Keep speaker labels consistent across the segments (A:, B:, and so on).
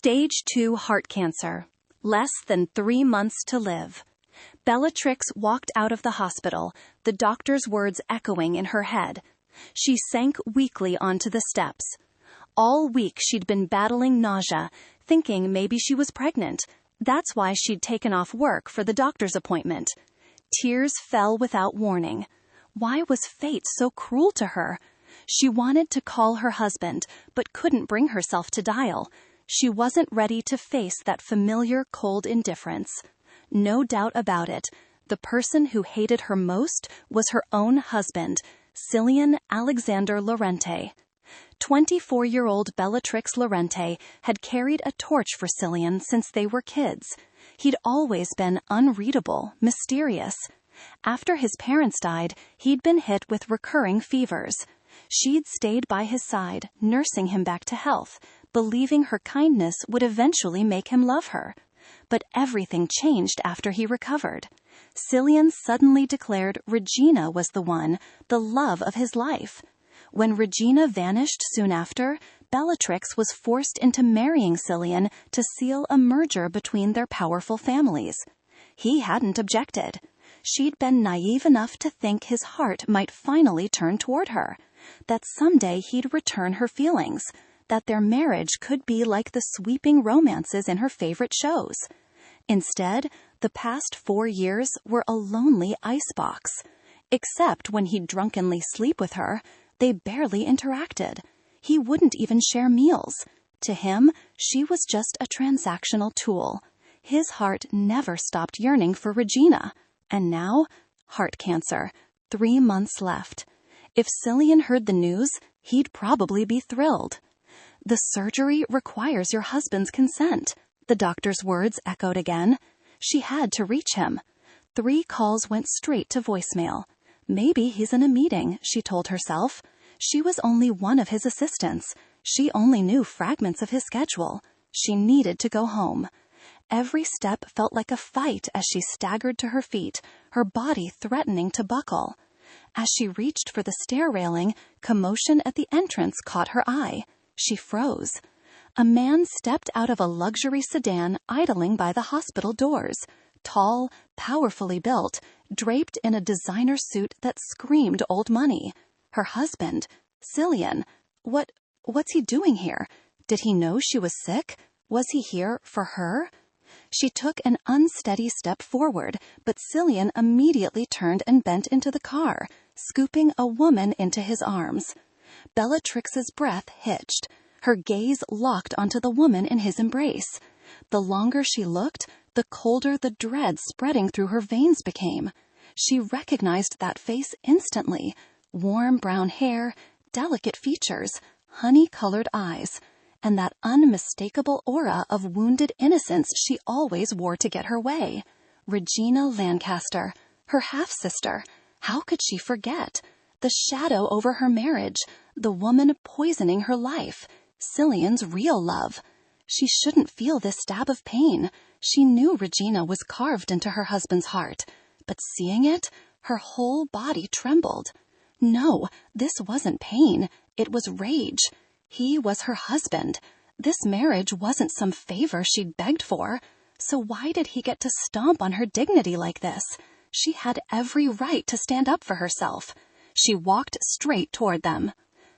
A: Stage 2 heart cancer. Less than 3 months to live. Bellatrix walked out of the hospital, the doctor's words echoing in her head. She sank weakly onto the steps. All week she'd been battling nausea, thinking maybe she was pregnant. That's why she'd taken off work for the doctor's appointment. Tears fell without warning. Why was fate so cruel to her? She wanted to call her husband, but couldn't bring herself to dial. She wasn't ready to face that familiar cold indifference. No doubt about it, the person who hated her most was her own husband, Cillian Alexander Lorente. 24-year-old Bellatrix Lorente had carried a torch for Cillian since they were kids. He'd always been unreadable, mysterious. After his parents died, he'd been hit with recurring fevers. She'd stayed by his side, nursing him back to health, believing her kindness would eventually make him love her. But everything changed after he recovered. Cillian suddenly declared Regina was the one, the love of his life. When Regina vanished soon after, Bellatrix was forced into marrying Cillian to seal a merger between their powerful families. He hadn't objected. She'd been naive enough to think his heart might finally turn toward her, that someday he'd return her feelings, that their marriage could be like the sweeping romances in her favorite shows. Instead, the past 4 years were a lonely icebox. Except when he'd drunkenly sleep with her, they barely interacted. He wouldn't even share meals. To him, she was just a transactional tool. His heart never stopped yearning for Regina. And now, heart cancer. 3 months left. If Cillian heard the news, he'd probably be thrilled. The surgery requires your husband's consent. The doctor's words echoed again. She had to reach him. 3 calls went straight to voicemail. Maybe he's in a meeting, she told herself. She was only one of his assistants. She only knew fragments of his schedule. She needed to go home. Every step felt like a fight as she staggered to her feet, her body threatening to buckle. As she reached for the stair railing, commotion at the entrance caught her eye. She froze. A man stepped out of a luxury sedan idling by the hospital doors, tall, powerfully built, draped in a designer suit that screamed old money. Her husband, Cillian. What's he doing here? Did he know she was sick? Was he here for her? She took an unsteady step forward, but Cillian immediately turned and bent into the car, scooping a woman into his arms. Bellatrix's breath hitched. Her gaze locked onto the woman in his embrace. The longer she looked, the colder the dread spreading through her veins became. She recognized that face instantly. Warm brown hair, delicate features, honey-colored eyes, and that unmistakable aura of wounded innocence she always wore to get her way. Regina Lancaster, her half-sister. How could she forget? The shadow over her marriage, the woman poisoning her life, Cillian's real love. She shouldn't feel this stab of pain. She knew Regina was carved into her husband's heart, but seeing it, her whole body trembled. No, this wasn't pain. It was rage. He was her husband. This marriage wasn't some favor she'd begged for. So why did he get to stomp on her dignity like this? She had every right to stand up for herself. She walked straight toward them.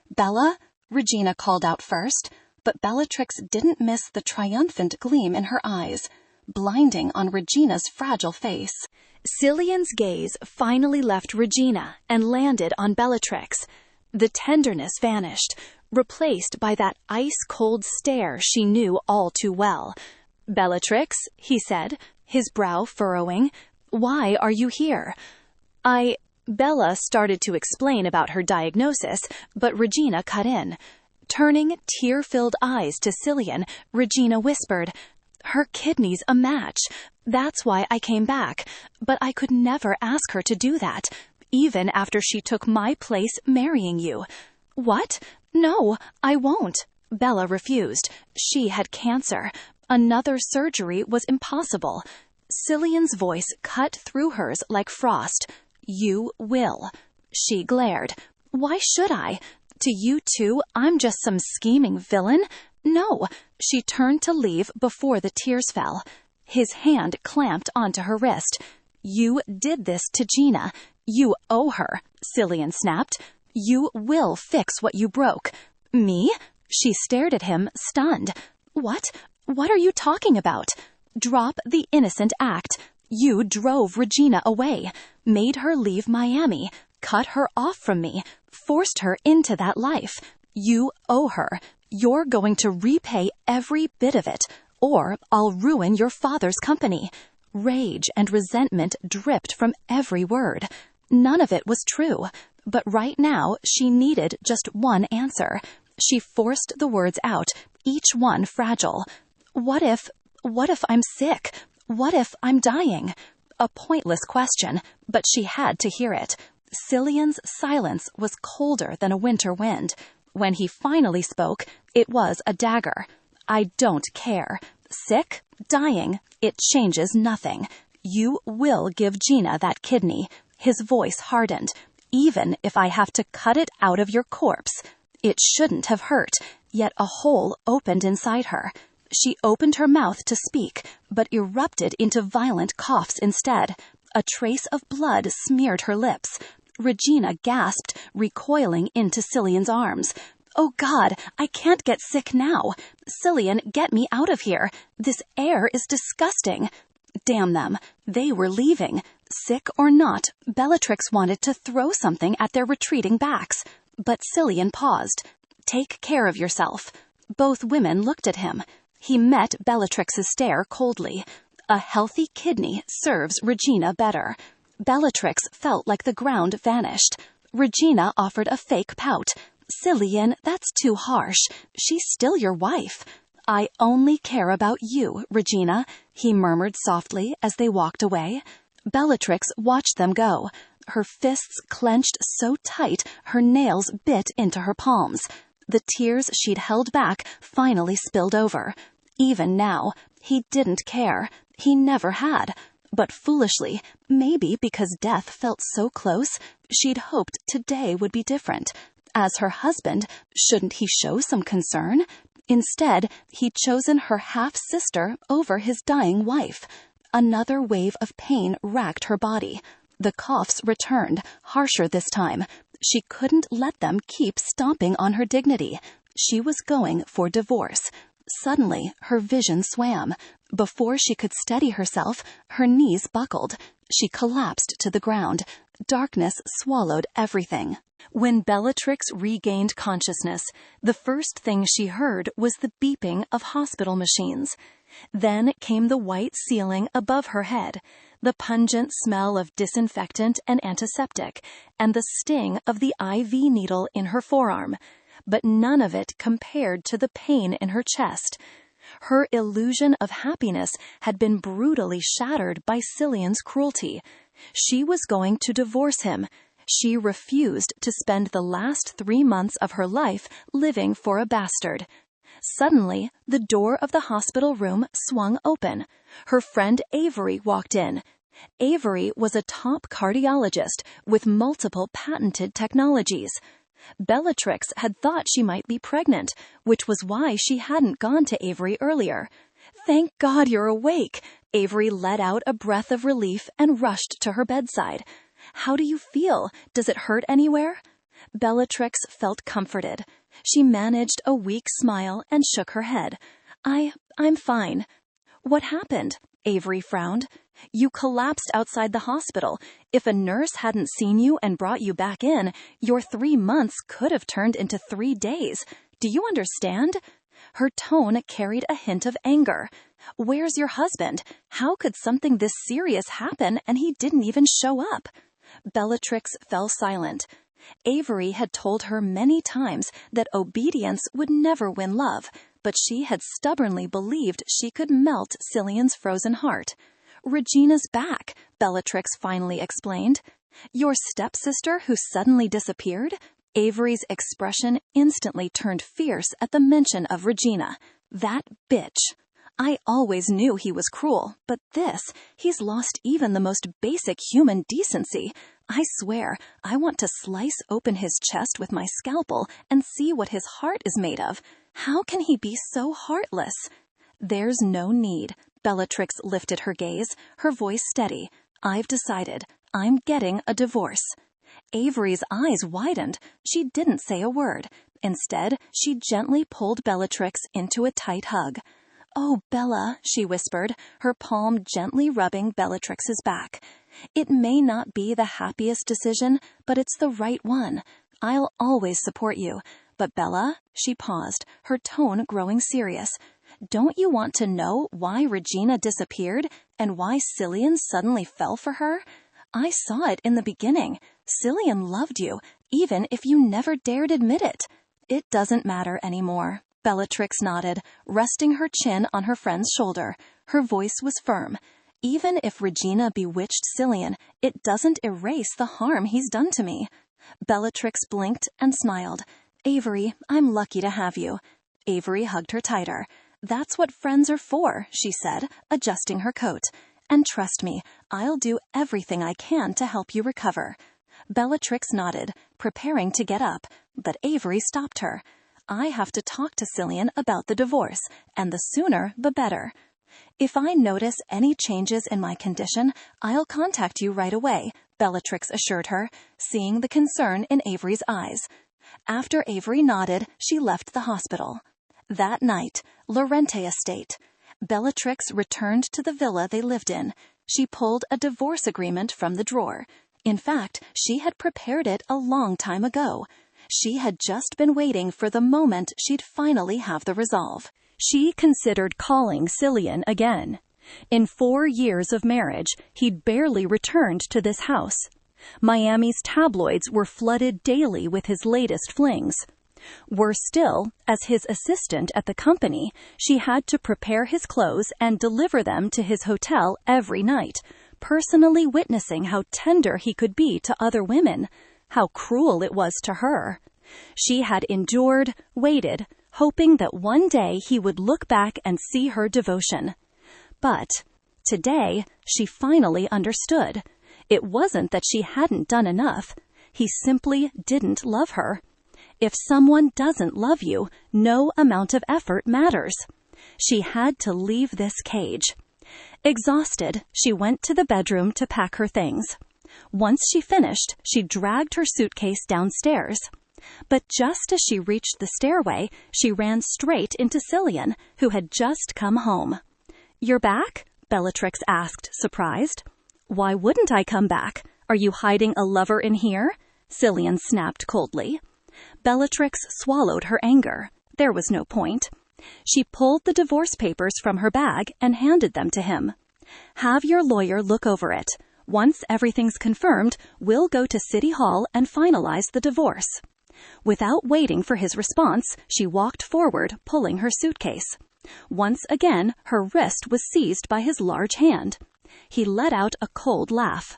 A: "Bella?" Regina called out first, but Bellatrix didn't miss the triumphant gleam in her eyes, blinding on Regina's fragile face. Cillian's gaze finally left Regina and landed on Bellatrix. The tenderness vanished, replaced by that ice-cold stare she knew all too well. "Bellatrix," he said, his brow furrowing, "why are you here?" Bella started to explain about her diagnosis, but Regina cut in. Turning tear-filled eyes to Cillian, Regina whispered, "Her kidney's a match. That's why I came back. But I could never ask her to do that, even after she took my place marrying you." "What? No, I won't." Bella refused. She had cancer. Another surgery was impossible. Cillian's voice cut through hers like frost. "You will." She glared. "Why should I? To you too, I'm just some scheming villain? No. She turned to leave before the tears fell. His hand clamped onto her wrist. You did this to Gina. You owe her, Cillian snapped. You will fix what you broke. Me? She stared at him, stunned. What? What are you talking about? Drop the innocent act. You drove Regina away, made her leave Miami, cut her off from me, forced her into that life. You owe her. You're going to repay every bit of it, or I'll ruin your father's company. Rage and resentment dripped from every word. None of it was true, but right now she needed just one answer. She forced the words out, each one fragile. What if I'm sick? What if I'm dying? A pointless question, but she had to hear it. Cillian's silence was colder than a winter wind. When he finally spoke, it was a dagger. I don't care. Sick? Dying? It changes nothing. You will give Gina that kidney. His voice hardened. Even if I have to cut it out of your corpse. It shouldn't have hurt, yet a hole opened inside her. She opened her mouth to speak, but erupted into violent coughs instead. A trace of blood smeared her lips. Regina gasped, recoiling into Cillian's arms. Oh God, I can't get sick now. Cillian, get me out of here. This air is disgusting. Damn them. They were leaving. Sick or not, Bellatrix wanted to throw something at their retreating backs. But Cillian paused. Take care of yourself. Both women looked at him. He met Bellatrix's stare coldly. A healthy kidney serves Regina better. Bellatrix felt like the ground vanished. Regina offered a fake pout. Cillian, that's too harsh. She's still your wife. I only care about you, Regina, he murmured softly as they walked away. Bellatrix watched them go. Her fists clenched so tight her nails bit into her palms. The tears she'd held back finally spilled over. Even now, he didn't care. He never had. But foolishly, maybe because death felt so close, she'd hoped today would be different. As her husband, shouldn't he show some concern? Instead, he'd chosen her half-sister over his dying wife. Another wave of pain racked her body. The coughs returned, harsher this time. She couldn't let them keep stomping on her dignity. She was going for divorce. Suddenly, her vision swam. Before she could steady herself, her knees buckled. She collapsed to the ground. Darkness swallowed everything. When Bellatrix regained consciousness, the first thing she heard was the beeping of hospital machines. Then came the white ceiling above her head, the pungent smell of disinfectant and antiseptic, and the sting of the IV needle in her forearm. But none of it compared to the pain in her chest. Her illusion of happiness had been brutally shattered by Cillian's cruelty. She was going to divorce him. She refused to spend the last 3 months of her life living for a bastard. Suddenly, the door of the hospital room swung open. Her friend Avery walked in. Avery was a top cardiologist with multiple patented technologies. Bellatrix had thought she might be pregnant, which was why she hadn't gone to Avery earlier. Thank God you're awake. Avery let out a breath of relief and rushed to her bedside. How do you feel? Does it hurt anywhere? Bellatrix felt comforted. She managed a weak smile and shook her head. I'm fine. What happened? Avery frowned. You collapsed outside the hospital. If a nurse hadn't seen you and brought you back in, your 3 months could have turned into 3 days. Do you understand? Her tone carried a hint of anger. Where's your husband? How could something this serious happen and he didn't even show up? Bellatrix fell silent. Avery had told her many times that obedience would never win love, but she had stubbornly believed she could melt Cillian's frozen heart. Regina's back, Bellatrix finally explained. Your stepsister who suddenly disappeared? Avery's expression instantly turned fierce at the mention of Regina. That bitch. I always knew he was cruel, but he's lost even the most basic human decency. I swear, I want to slice open his chest with my scalpel and see what his heart is made of. How can he be so heartless? There's no need. Bellatrix lifted her gaze, her voice steady. I've decided. I'm getting a divorce. Avery's eyes widened. She didn't say a word. Instead, she gently pulled Bellatrix into a tight hug. "Oh, Bella," she whispered, her palm gently rubbing Bellatrix's back. "It may not be the happiest decision, but it's the right one. I'll always support you. But Bella," she paused, her tone growing serious, "don't you want to know why Regina disappeared and why Cillian suddenly fell for her? I saw it in the beginning. Cillian loved you, even if you never dared admit it. It doesn't matter anymore." Bellatrix nodded, resting her chin on her friend's shoulder. Her voice was firm. "Even if Regina bewitched Cillian, it doesn't erase the harm he's done to me." Bellatrix blinked and smiled. "Avery, I'm lucky to have you." Avery hugged her tighter. "That's what friends are for," she said, adjusting her coat. "And trust me, I'll do everything I can to help you recover." Bellatrix nodded, preparing to get up, but Avery stopped her. "I have to talk to Cillian about the divorce, and the sooner the better. If I notice any changes in my condition, I'll contact you right away," Bellatrix assured her, seeing the concern in Avery's eyes. After Avery nodded, she left the hospital. That night, Lorente Estate. Bellatrix returned to the villa they lived in. She pulled a divorce agreement from the drawer. In fact, she had prepared it a long time ago. She had just been waiting for the moment she'd finally have the resolve. She considered calling Cillian again. In 4 years of marriage, he'd barely returned to this house. Miami's tabloids were flooded daily with his latest flings. Worse still, as his assistant at the company, she had to prepare his clothes and deliver them to his hotel every night, personally witnessing how tender he could be to other women, how cruel it was to her. She had endured, waited, hoping that one day he would look back and see her devotion. But today, she finally understood. It wasn't that she hadn't done enough. He simply didn't love her. If someone doesn't love you, no amount of effort matters. She had to leave this cage. Exhausted, she went to the bedroom to pack her things. Once she finished, she dragged her suitcase downstairs. But just as she reached the stairway, she ran straight into Cillian, who had just come home. "You're back?" Bellatrix asked, surprised. "Why wouldn't I come back? Are you hiding a lover in here?" Cillian snapped coldly. Bellatrix swallowed her anger. There was no point. She pulled the divorce papers from her bag and handed them to him. "Have your lawyer look over it. Once everything's confirmed, we'll go to City Hall and finalize the divorce." Without waiting for his response, she walked forward, pulling her suitcase. Once again, her wrist was seized by his large hand. He let out a cold laugh.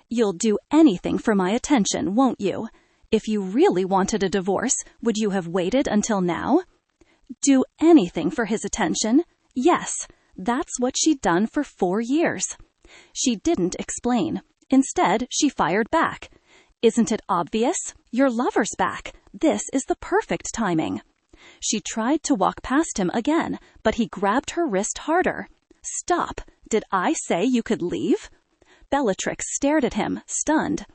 A: "You'll do anything for my attention, won't you? If you really wanted a divorce, would you have waited until now?" Do anything for his attention? Yes, that's what she'd done for 4 years. She didn't explain. Instead, she fired back. "Isn't it obvious? Your lover's back. This is the perfect timing." She tried to walk past him again, but he grabbed her wrist harder. "Stop! Did I say you could leave?" Bellatrix stared at him, stunned.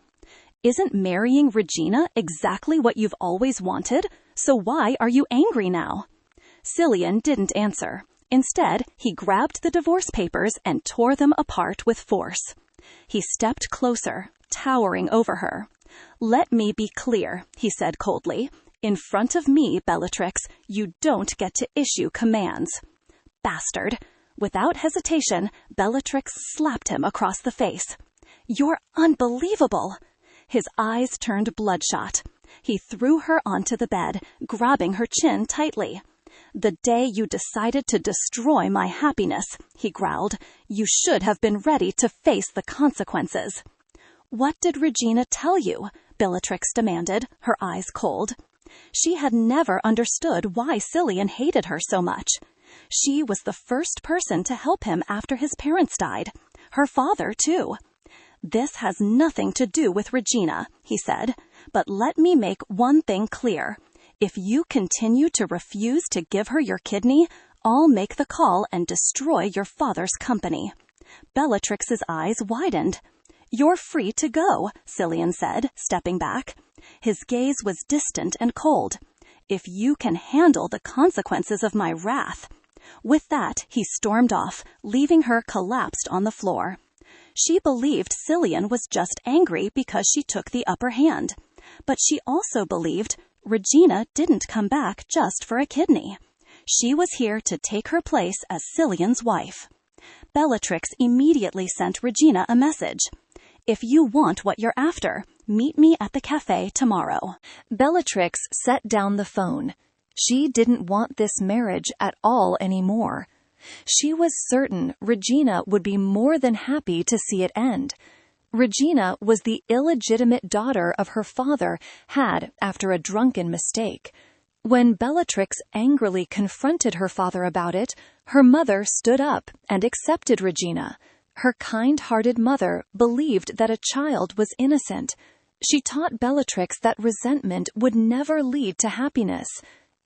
A: "Isn't marrying Regina exactly what you've always wanted? So why are you angry now?" Cillian didn't answer. Instead, he grabbed the divorce papers and tore them apart with force. He stepped closer, towering over her. "Let me be clear," he said coldly. "In front of me, Bellatrix, you don't get to issue commands." "Bastard!" Without hesitation, Bellatrix slapped him across the face. "You're unbelievable!" His eyes turned bloodshot. He threw her onto the bed, grabbing her chin tightly. "The day you decided to destroy my happiness," he growled, "you should have been ready to face the consequences." "What did Regina tell you?" Bellatrix demanded, her eyes cold. She had never understood why Cillian hated her so much. She was the first person to help him after his parents died. Her father, too. "This has nothing to do with Regina," he said. "But let me make one thing clear. If you continue to refuse to give her your kidney, I'll make the call and destroy your father's company." Bellatrix's eyes widened. "You're free to go," Cillian said, stepping back. His gaze was distant and cold. "If you can handle the consequences of my wrath." With that, he stormed off, leaving her collapsed on the floor. She believed Cillian was just angry because she took the upper hand. But she also believed Regina didn't come back just for a kidney. She was here to take her place as Cillian's wife. Bellatrix immediately sent Regina a message. "If you want what you're after, meet me at the cafe tomorrow." Bellatrix set down the phone. She didn't want this marriage at all anymore. She was certain Regina would be more than happy to see it end. Regina was the illegitimate daughter of her father had after a drunken mistake. When Bellatrix angrily confronted her father about it, her mother stood up and accepted Regina. Her kind-hearted mother believed that a child was innocent. She taught Bellatrix that resentment would never lead to happiness.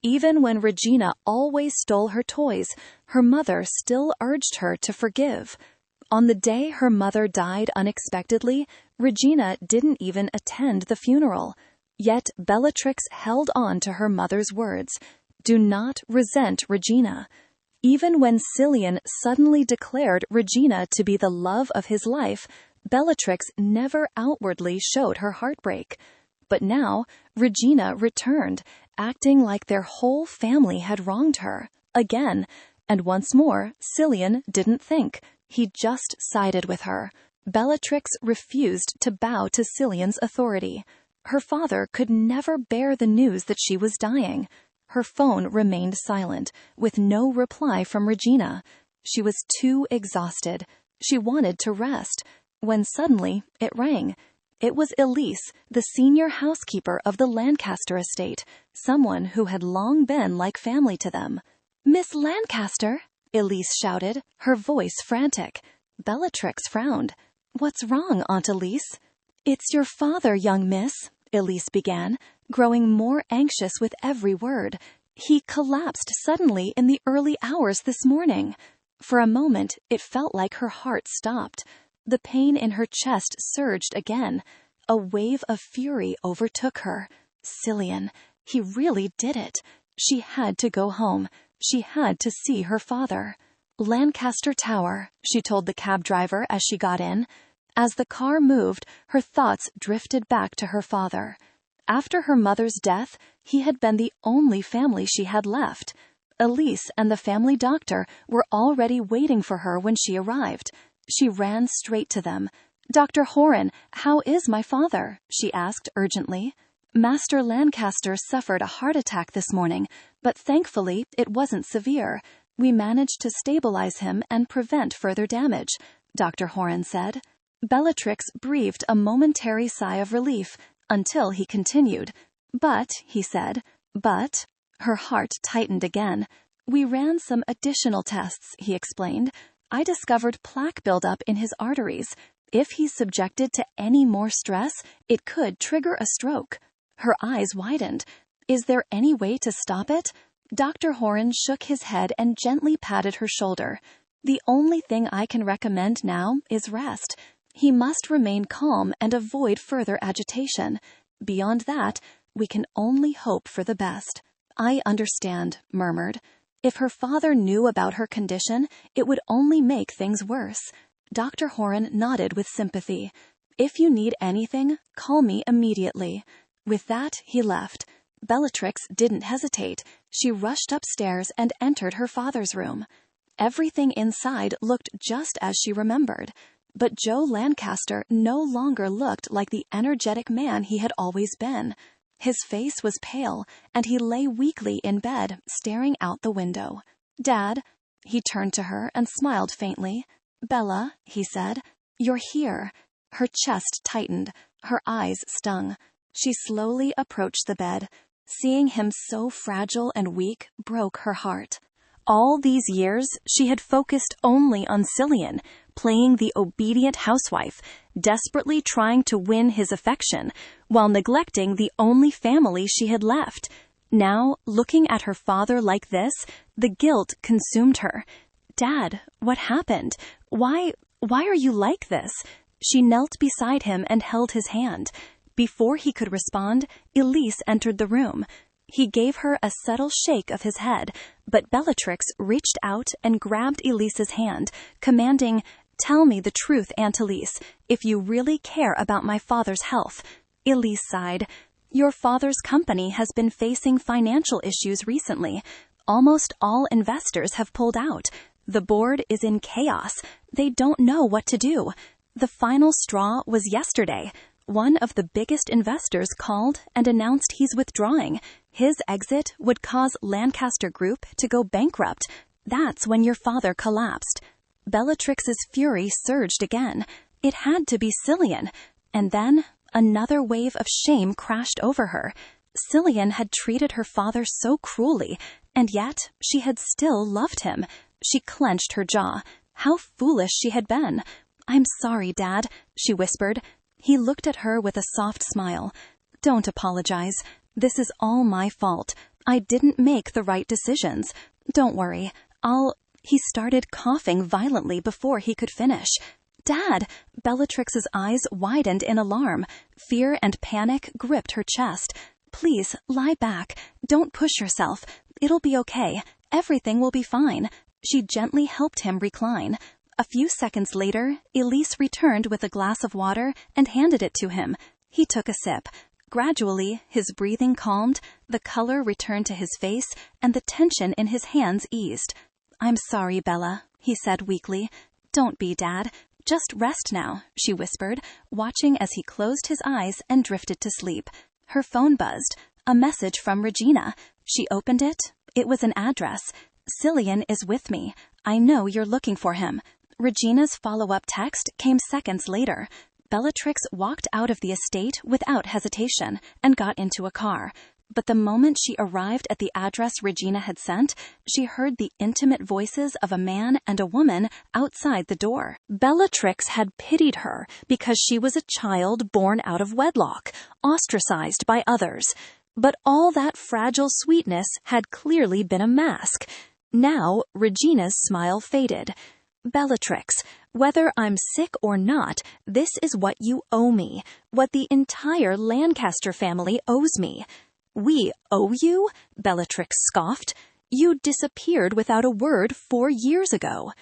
A: Even when Regina always stole her toys, her mother still urged her to forgive. On the day her mother died unexpectedly, Regina didn't even attend the funeral. Yet Bellatrix held on to her mother's words. Do not resent Regina. Even when Cillian suddenly declared Regina to be the love of his life, Bellatrix never outwardly showed her heartbreak. But now, Regina returned, acting like their whole family had wronged her, again. And once more, Cillian didn't think. He just sided with her. Bellatrix refused to bow to Cillian's authority. Her father could never bear the news that she was dying. Her phone remained silent, with no reply from Regina. She was too exhausted. She wanted to rest. When suddenly, it rang. It was Elise, the senior housekeeper of the Lancaster estate, someone who had long been like family to them. "Miss Lancaster," Elise shouted, her voice frantic. Bellatrix frowned. "What's wrong, Aunt Elise?" "It's your father, young miss," Elise began, growing more anxious with every word. "He collapsed suddenly in the early hours this morning." For a moment, it felt like her heart stopped. The pain in her chest surged again. A wave of fury overtook her. Cillian, he really did it. She had to go home. She had to see her father. "Lancaster Tower," she told the cab driver as she got in. As the car moved, her thoughts drifted back to her father. After her mother's death, he had been the only family she had left. Elise and the family doctor were already waiting for her when she arrived. She ran straight to them. "Dr. Horan, how is my father?" she asked urgently. "Master Lancaster suffered a heart attack this morning, but thankfully it wasn't severe. We managed to stabilize him and prevent further damage," Dr. Horan said. Bellatrix breathed a momentary sigh of relief until he continued. "But," he said, "but," her heart tightened again. "We ran some additional tests," he explained. "I discovered plaque buildup in his arteries. If he's subjected to any more stress, it could trigger a stroke." Her eyes widened. "Is there any way to stop it?" Dr. Horan shook his head and gently patted her shoulder. "The only thing I can recommend now is rest. He must remain calm and avoid further agitation. Beyond that, we can only hope for the best." "I understand," murmured. If her father knew about her condition, it would only make things worse. Dr. Horan nodded with sympathy. "If you need anything, call me immediately." With that, he left. Bellatrix didn't hesitate. She rushed upstairs and entered her father's room. Everything inside looked just as she remembered. But Joe Lancaster no longer looked like the energetic man he had always been. His face was pale, and he lay weakly in bed, staring out the window. "Dad," he turned to her and smiled faintly. "Bella," he said, "you're here." Her chest tightened. Her eyes stung. She slowly approached the bed. Seeing him so fragile and weak broke her heart. All these years, she had focused only on Cillian, playing the obedient housewife, desperately trying to win his affection, while neglecting the only family she had left. Now, looking at her father like this, the guilt consumed her. "Dad, what happened? Why are you like this?" She knelt beside him and held his hand. Before he could respond, Elise entered the room. He gave her a subtle shake of his head, but Bellatrix reached out and grabbed Elise's hand, commanding, "Tell me the truth, Aunt Elise, if you really care about my father's health." Elise sighed. "Your father's company has been facing financial issues recently. Almost all investors have pulled out. The board is in chaos. They don't know what to do. The final straw was yesterday. One of the biggest investors called and announced he's withdrawing. His exit would cause Lancaster Group to go bankrupt. That's when your father collapsed." Bellatrix's fury surged again. It had to be Cillian. And then another wave of shame crashed over her. Cillian had treated her father so cruelly, and yet she had still loved him. She clenched her jaw. How foolish she had been. "I'm sorry, Dad," she whispered. He looked at her with a soft smile. "Don't apologize. This is all my fault. I didn't make the right decisions. Don't worry. He started coughing violently before he could finish. "Dad!" Bellatrix's eyes widened in alarm. Fear and panic gripped her chest. "Please, lie back. Don't push yourself. It'll be okay. Everything will be fine." She gently helped him recline. A few seconds later, Elise returned with a glass of water and handed it to him. He took a sip. Gradually, his breathing calmed, the color returned to his face, and the tension in his hands eased. "I'm sorry, Bella," he said weakly. "Don't be, Dad. Just rest now," she whispered, watching as he closed his eyes and drifted to sleep. Her phone buzzed. A message from Regina. She opened it. It was an address. "Cillian is with me. I know you're looking for him." Regina's follow-up text came seconds later. Bellatrix walked out of the estate without hesitation and got into a car. But the moment she arrived at the address Regina had sent, she heard the intimate voices of a man and a woman outside the door. Bellatrix had pitied her because she was a child born out of wedlock, ostracized by others. But all that fragile sweetness had clearly been a mask. Now, Regina's smile faded. "Bellatrix, whether I'm sick or not, this is what you owe me, what the entire Lancaster family owes me." "We owe you?" Bellatrix scoffed. "You disappeared without a word 4 years ago."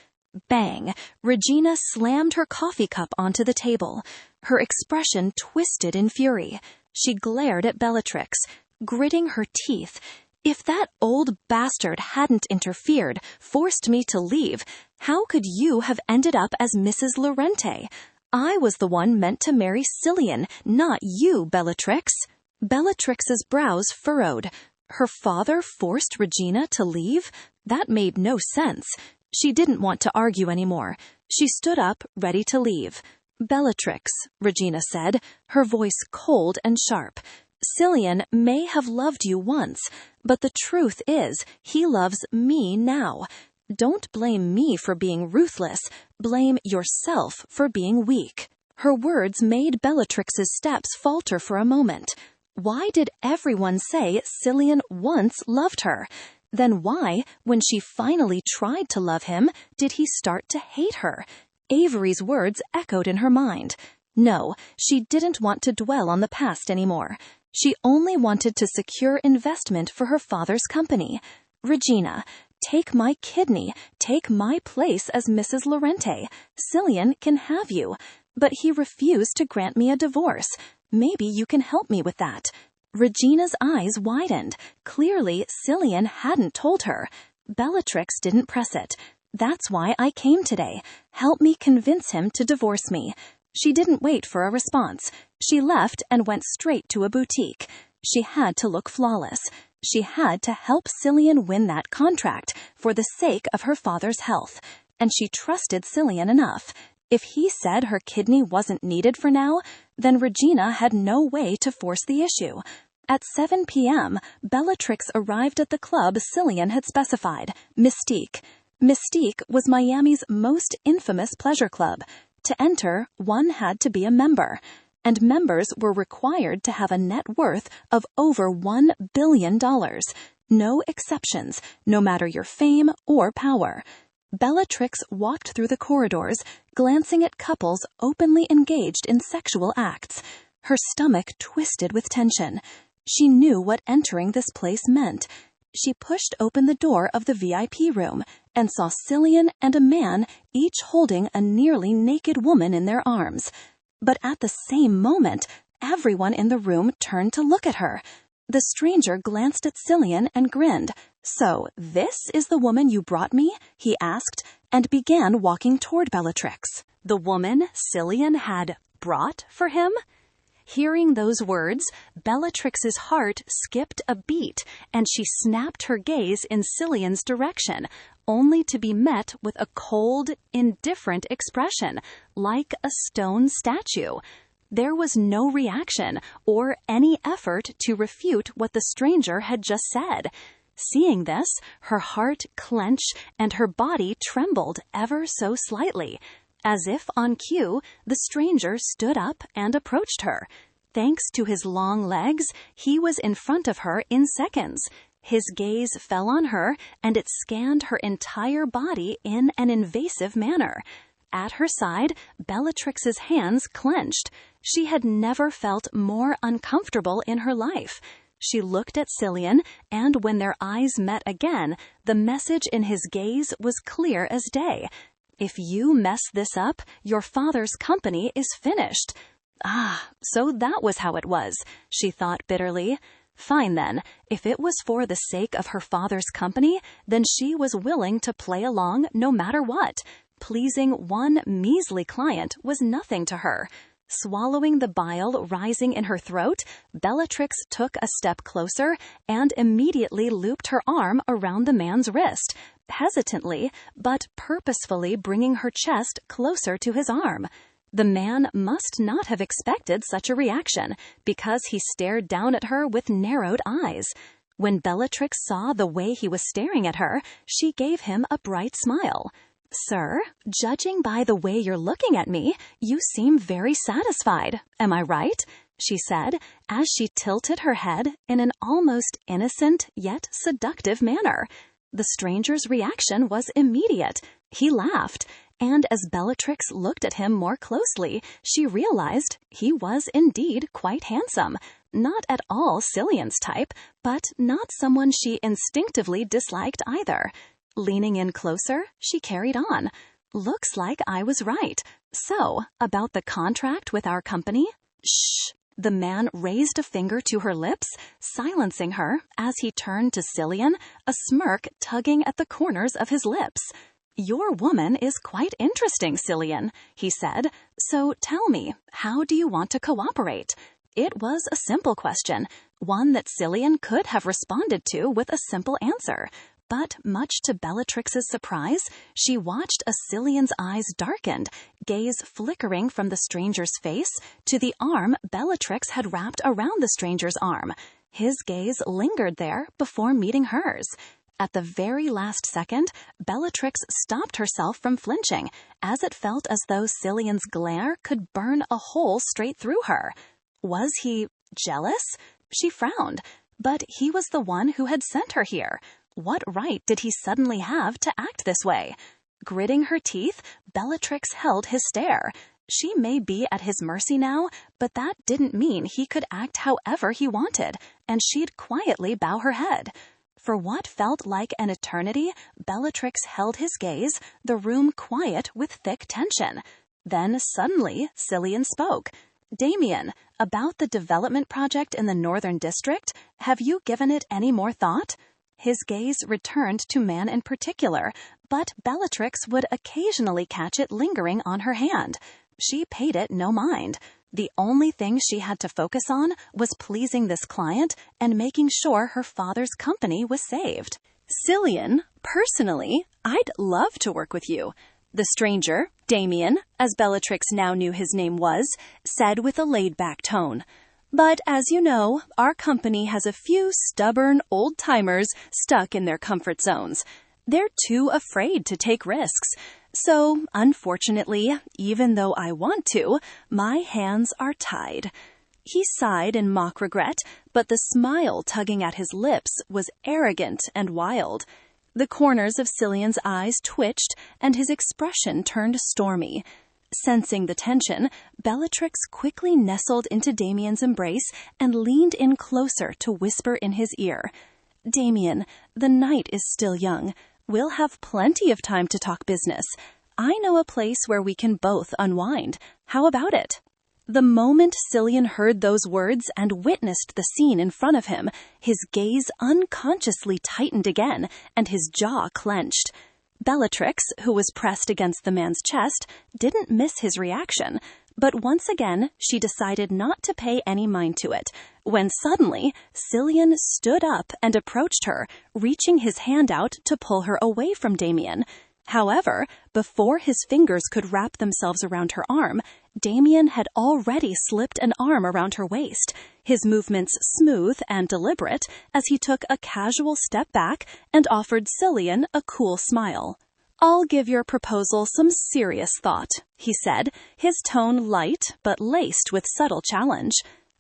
A: Bang! Regina slammed her coffee cup onto the table. Her expression twisted in fury. She glared at Bellatrix, gritting her teeth. "If that old bastard hadn't interfered, forced me to leave, how could you have ended up as Mrs. Lorente? I was the one meant to marry Cillian, not you, Bellatrix." Bellatrix's brows furrowed. Her father forced Regina to leave? That made no sense. She didn't want to argue anymore. She stood up, ready to leave. "Bellatrix," Regina said, her voice cold and sharp. "Cillian may have loved you once, but the truth is, he loves me now. Don't blame me for being ruthless. Blame yourself for being weak." Her words made Bellatrix's steps falter for a moment. Why did everyone say Cillian once loved her? Then why, when she finally tried to love him, did he start to hate her? Avery's words echoed in her mind. No, she didn't want to dwell on the past anymore. She only wanted to secure investment for her father's company. "Regina, take my kidney, take my place as Mrs. Lorente. Cillian can have you. But he refused to grant me a divorce. Maybe you can help me with that." Regina's eyes widened. Clearly, Cillian hadn't told her. Bellatrix didn't press it. "That's why I came today. Help me convince him to divorce me." She didn't wait for a response. She left and went straight to a boutique. She had to look flawless. She had to help Cillian win that contract for the sake of her father's health. And she trusted Cillian enough. If he said her kidney wasn't needed for now, then Regina had no way to force the issue. At 7 p.m., Bellatrix arrived at the club Cillian had specified, Mystique. Mystique was Miami's most infamous pleasure club. To enter, one had to be a member. and members were required to have a net worth of over $1 billion. No exceptions, no matter your fame or power. Bellatrix walked through the corridors, glancing at couples openly engaged in sexual acts. Her stomach twisted with tension. She knew what entering this place meant. She pushed open the door of the VIP room and saw Cillian and a man each holding a nearly naked woman in their arms. But at the same moment, everyone in the room turned to look at her. The stranger glanced at Cillian and grinned. "So, this is the woman you brought me?" he asked, and began walking toward Bellatrix. The woman Cillian had brought for him? Hearing those words, Bellatrix's heart skipped a beat, and she snapped her gaze in Cillian's direction, only to be met with a cold, indifferent expression, like a stone statue. There was no reaction or any effort to refute what the stranger had just said. Seeing this, her heart clenched and her body trembled ever so slightly. As if on cue, the stranger stood up and approached her. Thanks to his long legs, he was in front of her in seconds. His gaze fell on her, and it scanned her entire body in an invasive manner. At her side, Bellatrix's hands clenched. She had never felt more uncomfortable in her life. She looked at Cillian, and when their eyes met again, the message in his gaze was clear as day. "If you mess this up, your father's company is finished." Ah, so that was how it was, she thought bitterly. Fine then, if it was for the sake of her father's company, then she was willing to play along no matter what. Pleasing one measly client was nothing to her. Swallowing the bile rising in her throat, Bellatrix took a step closer and immediately looped her arm around the man's wrist, hesitantly but purposefully bringing her chest closer to his arm. The man must not have expected such a reaction, because he stared down at her with narrowed eyes. When Bellatrix saw the way he was staring at her, she gave him a bright smile. "Sir, judging by the way you're looking at me, you seem very satisfied. Am I right?" she said, as she tilted her head in an almost innocent yet seductive manner. The stranger's reaction was immediate. He laughed, and as Bellatrix looked at him more closely, she realized he was indeed quite handsome. Not at all Cillian's type, but not someone she instinctively disliked either. Leaning in closer, she carried on. "Looks like I was right. So, about the contract with our company?" "Shh." The man raised a finger to her lips, silencing her as he turned to Cillian, a smirk tugging at the corners of his lips. "Your woman is quite interesting, Cillian," he said. "So tell me, how do you want to cooperate?" It was a simple question, one that Cillian could have responded to with a simple answer. But much to Bellatrix's surprise, she watched as Cillian's eyes darkened, gaze flickering from the stranger's face to the arm Bellatrix had wrapped around the stranger's arm. His gaze lingered there before meeting hers. At the very last second, Bellatrix stopped herself from flinching, as it felt as though Cillian's glare could burn a hole straight through her. Was he jealous? She frowned. But he was the one who had sent her here. What right did he suddenly have to act this way? Gritting her teeth, Bellatrix held his stare. She may be at his mercy now, but that didn't mean he could act however he wanted, and she'd quietly bow her head. For what felt like an eternity, Bellatrix held his gaze, the room quiet with thick tension. Then suddenly, Cillian spoke. "Damien, about the development project in the Northern District, have you given it any more thought?" His gaze returned to man in particular, but Bellatrix would occasionally catch it lingering on her hand. She paid it no mind. The only thing she had to focus on was pleasing this client and making sure her father's company was saved. "Cillian, personally, I'd love to work with you," the stranger, Damien, as Bellatrix now knew his name was, said with a laid-back tone. "But as you know, our company has a few stubborn old-timers stuck in their comfort zones. They're too afraid to take risks. So, unfortunately, even though I want to, my hands are tied." He sighed in mock regret, but the smile tugging at his lips was arrogant and wild. The corners of Cillian's eyes twitched, and his expression turned stormy. Sensing the tension, Bellatrix quickly nestled into Damien's embrace and leaned in closer to whisper in his ear, "Damien, the night is still young. We'll have plenty of time to talk business. I know a place where we can both unwind. How about it?" The moment Cillian heard those words and witnessed the scene in front of him, his gaze unconsciously tightened again, and his jaw clenched. Bellatrix, who was pressed against the man's chest, didn't miss his reaction, but once again she decided not to pay any mind to it, when suddenly Cillian stood up and approached her, reaching his hand out to pull her away from Damien. However, before his fingers could wrap themselves around her arm, Damien had already slipped an arm around her waist, his movements smooth and deliberate as he took a casual step back and offered Cillian a cool smile. "I'll give your proposal some serious thought," he said, his tone light but laced with subtle challenge.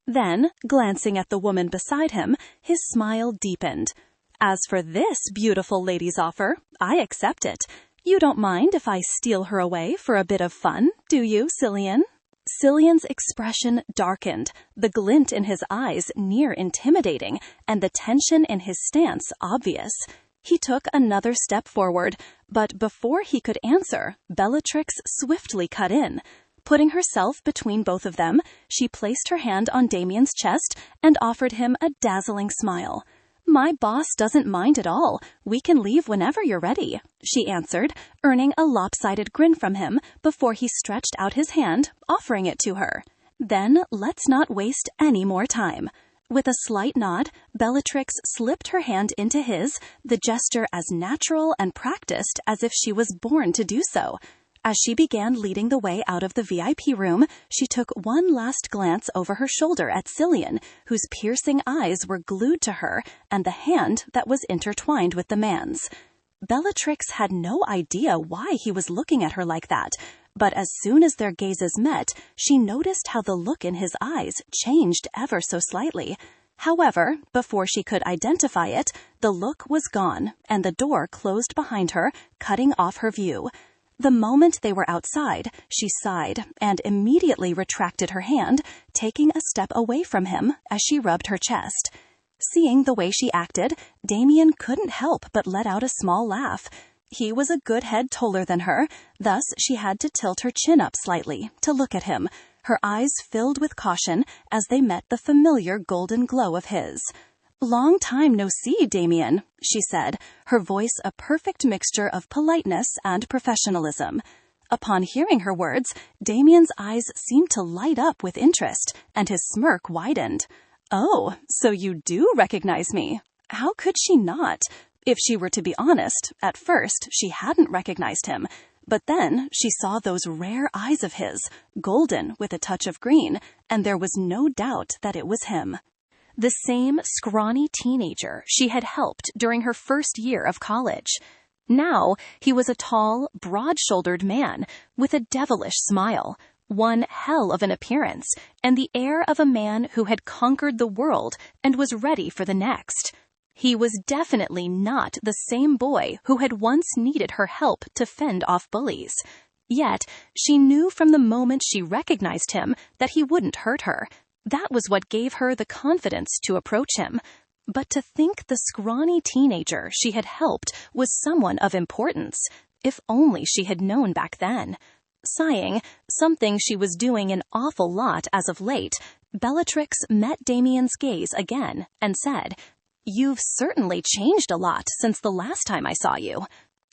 A: Then, glancing at the woman beside him, his smile deepened. "As for this beautiful lady's offer, I accept it. You don't mind if I steal her away for a bit of fun, do you, Cillian?" Cillian's expression darkened, the glint in his eyes near intimidating, and the tension in his stance obvious. He took another step forward, but before he could answer, Bellatrix swiftly cut in. Putting herself between both of them, she placed her hand on Damien's chest and offered him a dazzling smile. "My boss doesn't mind at all. We can leave whenever you're ready," she answered, earning a lopsided grin from him before he stretched out his hand, offering it to her. "Then let's not waste any more time." With a slight nod, Bellatrix slipped her hand into his, the gesture as natural and practiced as if she was born to do so. As she began leading the way out of the VIP room, she took one last glance over her shoulder at Cillian, whose piercing eyes were glued to her, and the hand that was intertwined with the man's. Bellatrix had no idea why he was looking at her like that, but as soon as their gazes met, she noticed how the look in his eyes changed ever so slightly. However, before she could identify it, the look was gone, and the door closed behind her, cutting off her view. The moment they were outside, she sighed and immediately retracted her hand, taking a step away from him as she rubbed her chest. Seeing the way she acted, Damien couldn't help but let out a small laugh. He was a good head taller than her, thus she had to tilt her chin up slightly to look at him, her eyes filled with caution as they met the familiar golden glow of his. "Long time no see, Damien," she said, her voice a perfect mixture of politeness and professionalism. Upon hearing her words, Damien's eyes seemed to light up with interest, and his smirk widened. "Oh, so you do recognize me?" How could she not? If she were to be honest, at first she hadn't recognized him, but then she saw those rare eyes of his, golden with a touch of green, and there was no doubt that it was him. The same scrawny teenager she had helped during her first year of college. Now he was a tall, broad-shouldered man with a devilish smile, one hell of an appearance, and the air of a man who had conquered the world and was ready for the next. He was definitely not the same boy who had once needed her help to fend off bullies. Yet she knew from the moment she recognized him that he wouldn't hurt her. That was what gave her the confidence to approach him. But to think the scrawny teenager she had helped was someone of importance, if only she had known back then. Sighing, something she was doing an awful lot as of late, Bellatrix met Damien's gaze again and said, "You've certainly changed a lot since the last time I saw you."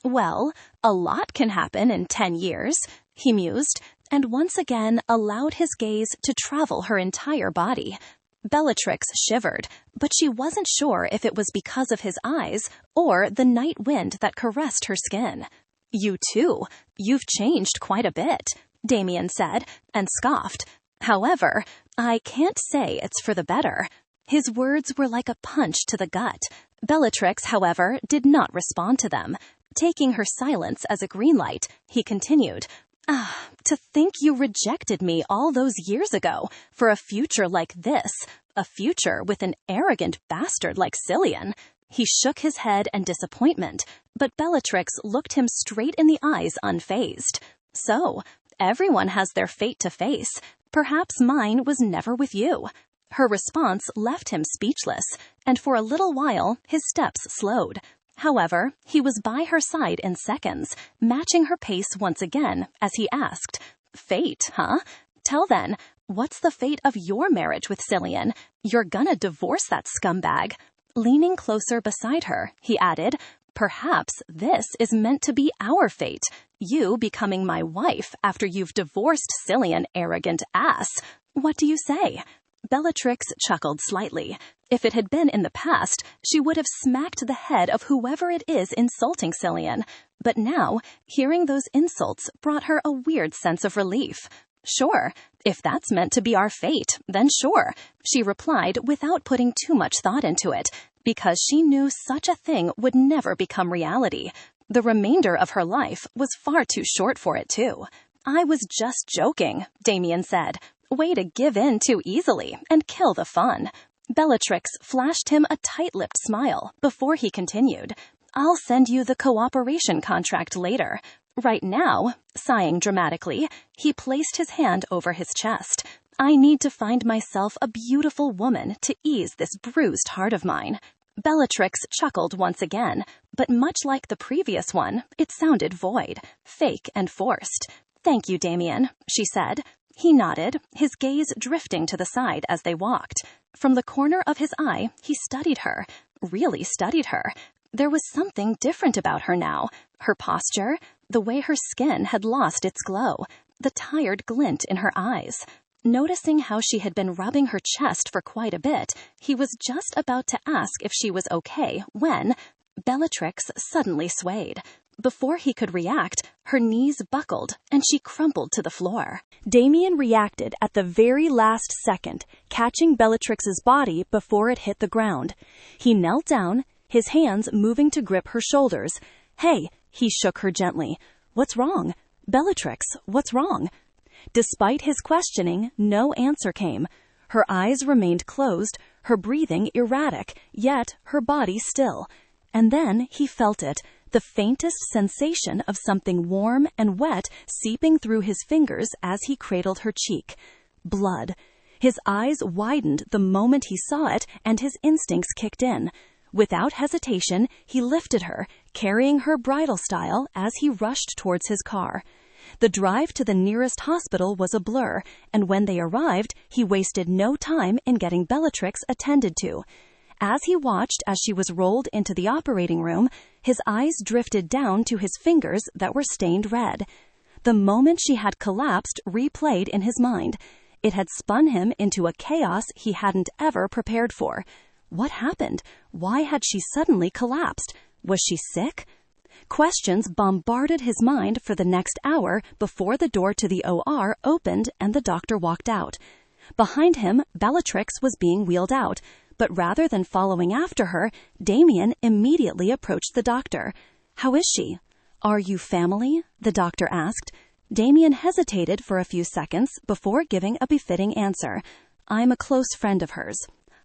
A: "Well, a lot can happen in 10 years, he mused, and once again allowed his gaze to travel her entire body. Bellatrix shivered, but she wasn't sure if it was because of his eyes or the night wind that caressed her skin. "You too. You've changed quite a bit," Damien said, and scoffed. "However, I can't say it's for the better." His words were like a punch to the gut. Bellatrix, however, did not respond to them. Taking her silence as a green light, he continued, to think you rejected me all those years ago for a future like this, a future with an arrogant bastard like Cillian. He shook his head in disappointment, but Bellatrix looked him straight in the eyes unfazed. So, everyone has their fate to face. Perhaps mine was never with you. Her response left him speechless, and for a little while his steps slowed. However, he was by her side in seconds, matching her pace once again as he asked, "Fate, huh? Tell then, what's the fate of your marriage with Cillian? You're gonna divorce that scumbag." Leaning closer beside her, he added, "Perhaps this is meant to be our fate, you becoming my wife after you've divorced Cillian, arrogant ass. What do you say?" Bellatrix chuckled slightly. If it had been in the past, she would have smacked the head of whoever it is insulting Cillian. But now, hearing those insults brought her a weird sense of relief. "Sure, if that's meant to be our fate, then sure," she replied without putting too much thought into it, because she knew such a thing would never become reality. The remainder of her life was far too short for it, too. "I was just joking," Damien said. "Way to give in too easily and kill the fun." Bellatrix flashed him a tight-lipped smile before he continued, "I'll send you the cooperation contract later." Right now, sighing dramatically, he placed his hand over his chest. "I need to find myself a beautiful woman to ease this bruised heart of mine." Bellatrix chuckled once again, but much like the previous one, it sounded void, fake and forced. "Thank you, Damien," she said. He nodded, his gaze drifting to the side as they walked. From the corner of his eye, he studied her, really studied her. There was something different about her now. Her posture, the way her skin had lost its glow, the tired glint in her eyes. Noticing how she had been rubbing her chest for quite a bit, he was just about to ask if she was okay when Bellatrix suddenly swayed. Before he could react, her knees buckled and she crumpled to the floor. Damien reacted at the very last second, catching Bellatrix's body before it hit the ground. He knelt down, his hands moving to grip her shoulders. "Hey," he shook her gently. "What's wrong? Bellatrix, what's wrong?" Despite his questioning, no answer came. Her eyes remained closed, her breathing erratic, yet her body still. And then he felt it, the faintest sensation of something warm and wet seeping through his fingers as he cradled her cheek. Blood. His eyes widened the moment he saw it, and his instincts kicked in. Without hesitation, he lifted her, carrying her bridal style as he rushed towards his car. The drive to the nearest hospital was a blur, and when they arrived, he wasted no time in getting Bellatrix attended to. As he watched as she was rolled into the operating room, his eyes drifted down to his fingers that were stained red. The moment she had collapsed replayed in his mind. It had spun him into a chaos he hadn't ever prepared for. What happened? Why had she suddenly collapsed? Was she sick? Questions bombarded his mind for the next hour before the door to the OR opened and the doctor walked out. Behind him, Bellatrix was being wheeled out, but rather than following after her, Damien immediately approached the doctor. "How is she?" "Are you family?" the doctor asked. Damien hesitated for a few seconds before giving a befitting answer. "I'm a close friend of hers."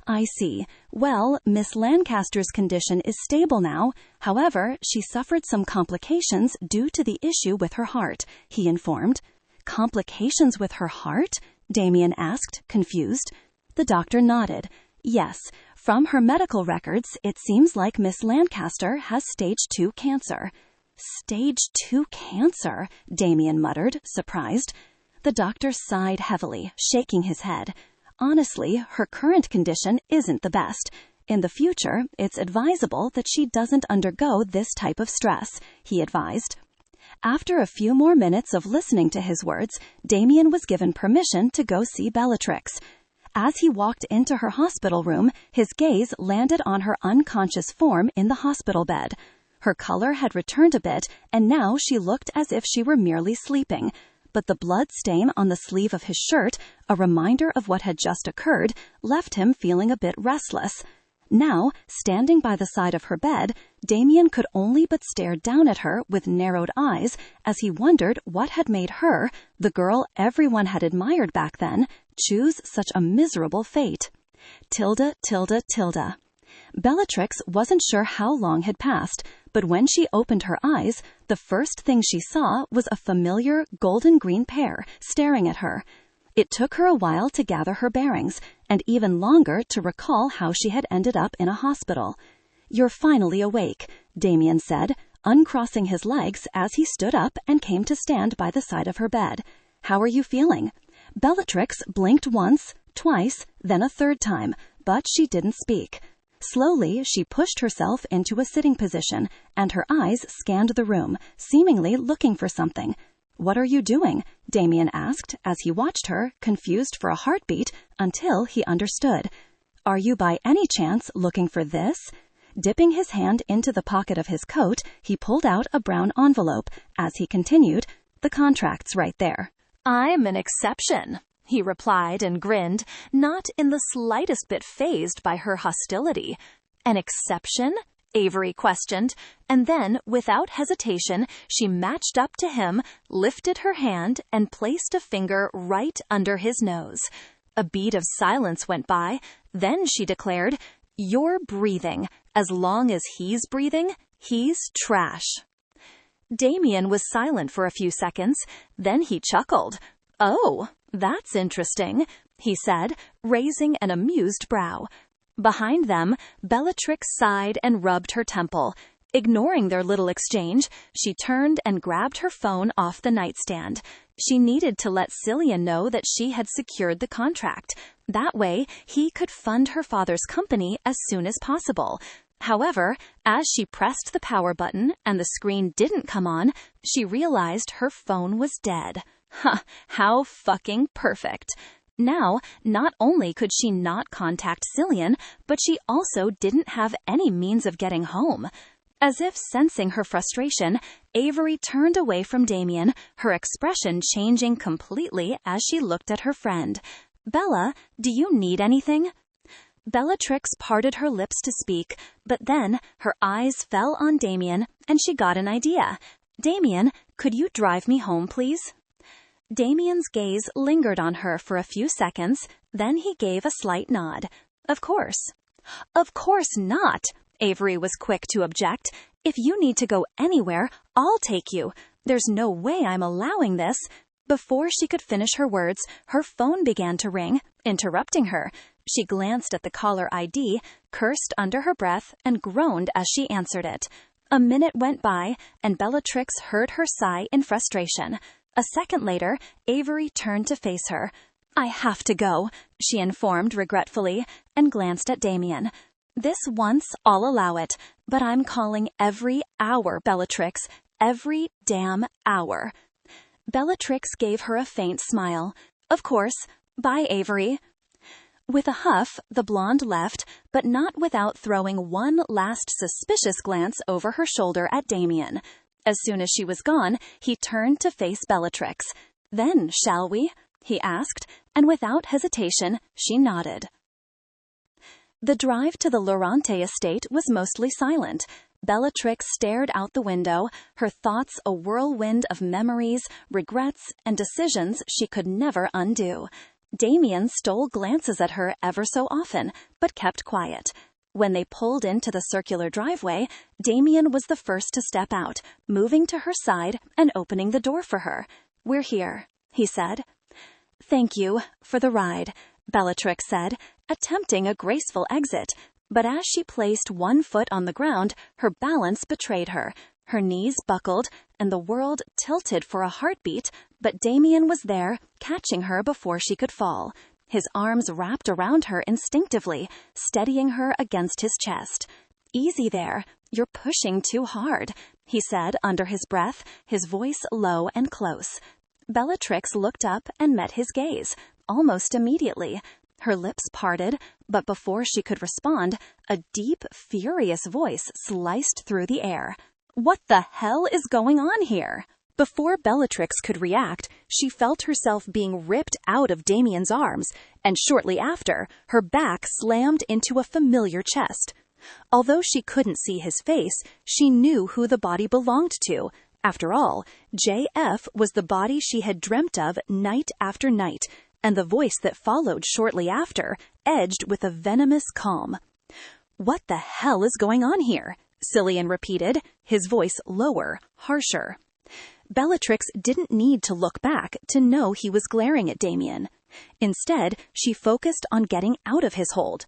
A: "I see. Well, Miss Lancaster's condition is stable now. However, she suffered some complications due to the issue with her heart," he informed. "Complications with her heart?" Damien asked, confused. The doctor nodded. "Yes, from her medical records, it seems like Miss Lancaster has stage 2 cancer." "Stage 2 cancer?" Damien muttered, surprised. The doctor sighed heavily, shaking his head. "Honestly, her current condition isn't the best. In the future, it's advisable that she doesn't undergo this type of stress," he advised. After a few more minutes of listening to his words, Damien was given permission to go see Bellatrix. As he walked into her hospital room, his gaze landed on her unconscious form in the hospital bed. Her color had returned a bit, and now she looked as if she were merely sleeping. But the blood stain on the sleeve of his shirt, a reminder of what had just occurred, left him feeling a bit restless. Now, standing by the side of her bed, Damien could only but stare down at her with narrowed eyes as he wondered what had made her, the girl everyone had admired back then, choose such a miserable fate. Tilda, Tilda, Tilda. Bellatrix wasn't sure how long had passed, but when she opened her eyes, the first thing she saw was a familiar golden-green pair staring at her. It took her a while to gather her bearings, and even longer to recall how she had ended up in a hospital. "You're finally awake," Damien said, uncrossing his legs as he stood up and came to stand by the side of her bed. "How are you feeling?" Bellatrix blinked once, twice, then a third time, but she didn't speak. Slowly, she pushed herself into a sitting position, and her eyes scanned the room, seemingly looking for something. "What are you doing?" Damien asked as he watched her, confused for a heartbeat, until he understood. "Are you by any chance looking for this?" Dipping his hand into the pocket of his coat, he pulled out a brown envelope as he continued, "The contract's right there." "I'm an exception," he replied and grinned, not in the slightest bit fazed by her hostility. "An exception?" Avery questioned, and then, without hesitation, she matched up to him, lifted her hand, and placed a finger right under his nose. A beat of silence went by. Then she declared, "You're breathing. As long as he's breathing, he's trash." Damien was silent for a few seconds. Then he chuckled. "Oh, that's interesting," he said, raising an amused brow. Behind them, Bellatrix sighed and rubbed her temple. Ignoring their little exchange, she turned and grabbed her phone off the nightstand. She needed to let Cillian know that she had secured the contract. That way, he could fund her father's company as soon as possible. However, as she pressed the power button and the screen didn't come on, she realized her phone was dead. How fucking perfect. Now, not only could she not contact Cillian, but she also didn't have any means of getting home. As if sensing her frustration, Avery turned away from Damien, her expression changing completely as she looked at her friend. "Bella, do you need anything?" Bellatrix parted her lips to speak, but then her eyes fell on Damien, and she got an idea. "Damien, could you drive me home, please?" Damien's gaze lingered on her for a few seconds, then he gave a slight nod. "Of course." "Of course not," Avery was quick to object. "If you need to go anywhere, I'll take you. There's no way I'm allowing this." Before she could finish her words, her phone began to ring, interrupting her. She glanced at the caller ID, cursed under her breath, and groaned as she answered it. A minute went by, and Bellatrix heard her sigh in frustration. A second later, Avery turned to face her. "I have to go," she informed regretfully, and glanced at Damien. "This once I'll allow it, but I'm calling every hour, Bellatrix. Every damn hour." Bellatrix gave her a faint smile. "Of course. Bye, Avery." With a huff, the blonde left, but not without throwing one last suspicious glance over her shoulder at Damien. As soon as she was gone, he turned to face Bellatrix. "Then, shall we?" he asked, and without hesitation, she nodded. The drive to the Lorante estate was mostly silent. Bellatrix stared out the window, her thoughts a whirlwind of memories, regrets, and decisions she could never undo. Damien stole glances at her ever so often, but kept quiet. When they pulled into the circular driveway, Damien was the first to step out, moving to her side and opening the door for her. "We're here," he said. "Thank you for the ride," Bellatrix said, attempting a graceful exit. But as she placed one foot on the ground, her balance betrayed her. Her knees buckled, and the world tilted for a heartbeat, but Damien was there, catching her before she could fall. His arms wrapped around her instinctively, steadying her against his chest. "Easy there, you're pushing too hard," he said under his breath, his voice low and close. Bellatrix looked up and met his gaze, almost immediately. Her lips parted, but before she could respond, a deep, furious voice sliced through the air. "What the hell is going on here?" Before Bellatrix could react, she felt herself being ripped out of Damien's arms, and shortly after, her back slammed into a familiar chest. Although she couldn't see his face, she knew who the body belonged to. After all, JF was the body she had dreamt of night after night, and the voice that followed shortly after edged with a venomous calm. "What the hell is going on here?" Cillian repeated, his voice lower, harsher. Bellatrix didn't need to look back to know he was glaring at Damien. Instead, she focused on getting out of his hold.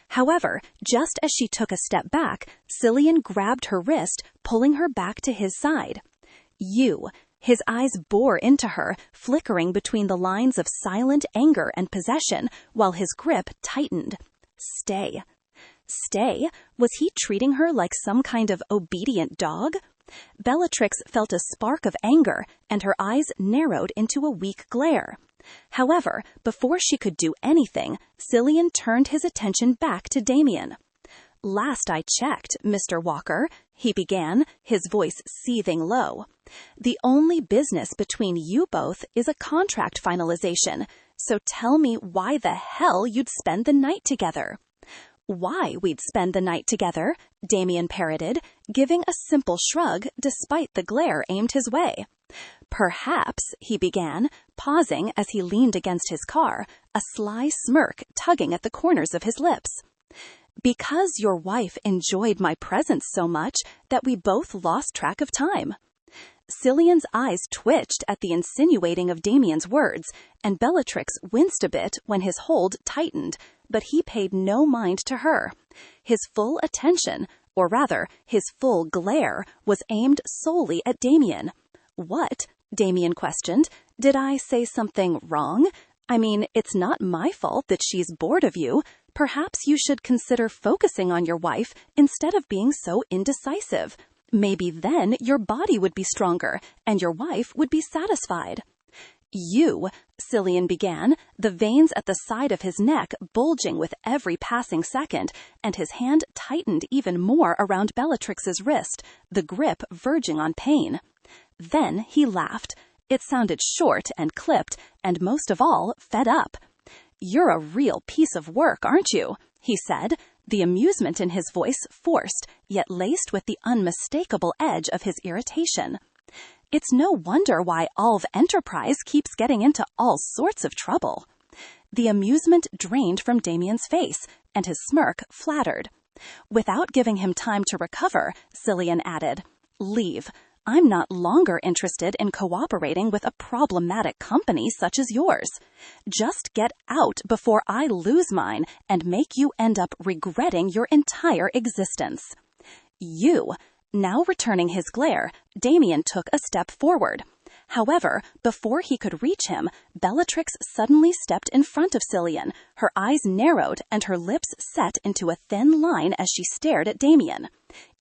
A: However, just as she took a step back, Cillian grabbed her wrist, pulling her back to his side. "You." His eyes bore into her, flickering between the lines of silent anger and possession, while his grip tightened. "Stay." Stay? Was he treating her like some kind of obedient dog? Bellatrix felt a spark of anger, and her eyes narrowed into a weak glare. However, before she could do anything, Cillian turned his attention back to Damien. "Last I checked, Mr. Walker," he began, his voice seething low. "The only business between you both is a contract finalization, so tell me why the hell you'd spend the night together." "Why we'd spend the night together," Damien parroted, giving a simple shrug despite the glare aimed his way. "Perhaps," he began, pausing as he leaned against his car, a sly smirk tugging at the corners of his lips. "Because your wife enjoyed my presence so much that we both lost track of time." Cillian's eyes twitched at the insinuating of Damien's words, and Bellatrix winced a bit when his hold tightened, but he paid no mind to her. His full attention, or rather, his full glare, was aimed solely at Damien. "What?" Damien questioned. "Did I say something wrong? I mean, it's not my fault that she's bored of you. Perhaps you should consider focusing on your wife instead of being so indecisive. Maybe then your body would be stronger, and your wife would be satisfied." "You," Cillian began, the veins at the side of his neck bulging with every passing second, and his hand tightened even more around Bellatrix's wrist, the grip verging on pain. Then he laughed. It sounded short and clipped, and most of all, fed up. "You're a real piece of work, aren't you?" he said, the amusement in his voice forced, yet laced with the unmistakable edge of his irritation. "It's no wonder why Alv Enterprise keeps getting into all sorts of trouble." The amusement drained from Damien's face, and his smirk flattered. Without giving him time to recover, Cillian added, "Leave. I'm not longer interested in cooperating with a problematic company such as yours. Just get out before I lose mine and make you end up regretting your entire existence." "You." Now returning his glare, Damien took a step forward. However, before he could reach him, Bellatrix suddenly stepped in front of Cillian, her eyes narrowed and her lips set into a thin line as she stared at Damien.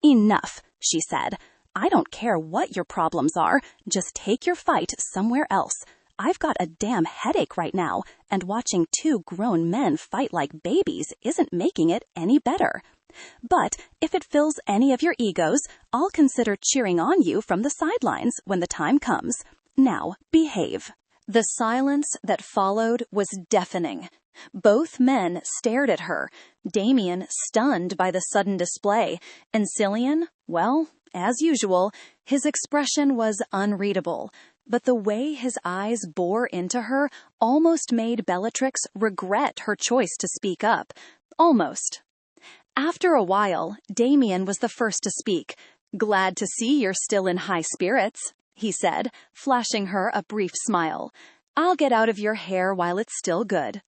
A: "Enough," she said. "I don't care what your problems are, just take your fight somewhere else. I've got a damn headache right now, and watching two grown men fight like babies isn't making it any better. But if it fills any of your egos, I'll consider cheering on you from the sidelines when the time comes. Now, behave." The silence that followed was deafening. Both men stared at her, Damien stunned by the sudden display, and Cillian, well, as usual, his expression was unreadable, but the way his eyes bore into her almost made Bellatrix regret her choice to speak up. Almost. After a while, Damien was the first to speak. "Glad to see you're still in high spirits," he said, flashing her a brief smile. "I'll get out of your hair while it's still good."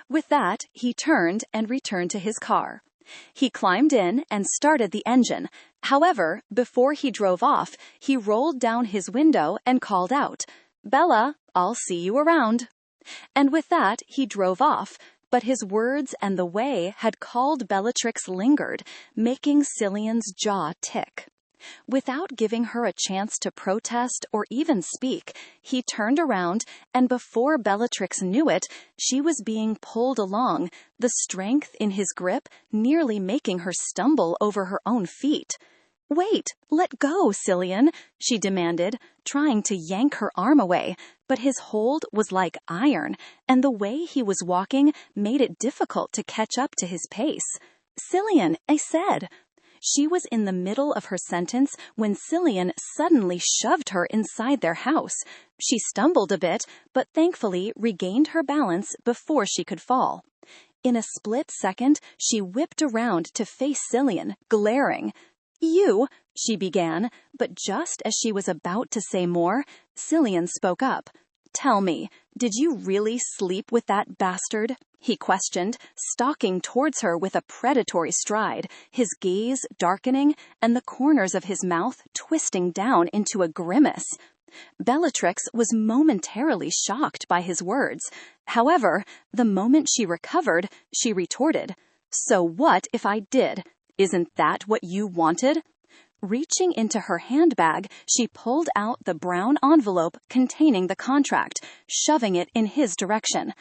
A: With that, he turned and returned to his car. He climbed in and started the engine. However, before he drove off, he rolled down his window and called out, "Bella, I'll see you around." And with that, he drove off, but his words and the way had called Bellatrix lingered, making Cillian's jaw tick. Without giving her a chance to protest or even speak, he turned around, and before Bellatrix knew it, she was being pulled along, the strength in his grip nearly making her stumble over her own feet. Wait, let go, Cillian, she demanded, trying to yank her arm away, but his hold was like iron, and the way he was walking made it difficult to catch up to his pace. Cillian, I said. She was in the middle of her sentence when Cillian suddenly shoved her inside their house. She stumbled a bit, but thankfully regained her balance before she could fall. In a split second, she whipped around to face Cillian, glaring. You, she began, but just as she was about to say more, Cillian spoke up. Tell me, did you really sleep with that bastard? He questioned, stalking towards her with a predatory stride, his gaze darkening and the corners of his mouth twisting down into a grimace. Bellatrix was momentarily shocked by his words. However, the moment she recovered, she retorted, So what if I did? Isn't that what you wanted? Reaching into her handbag, she pulled out the brown envelope containing the contract, shoving it in his direction.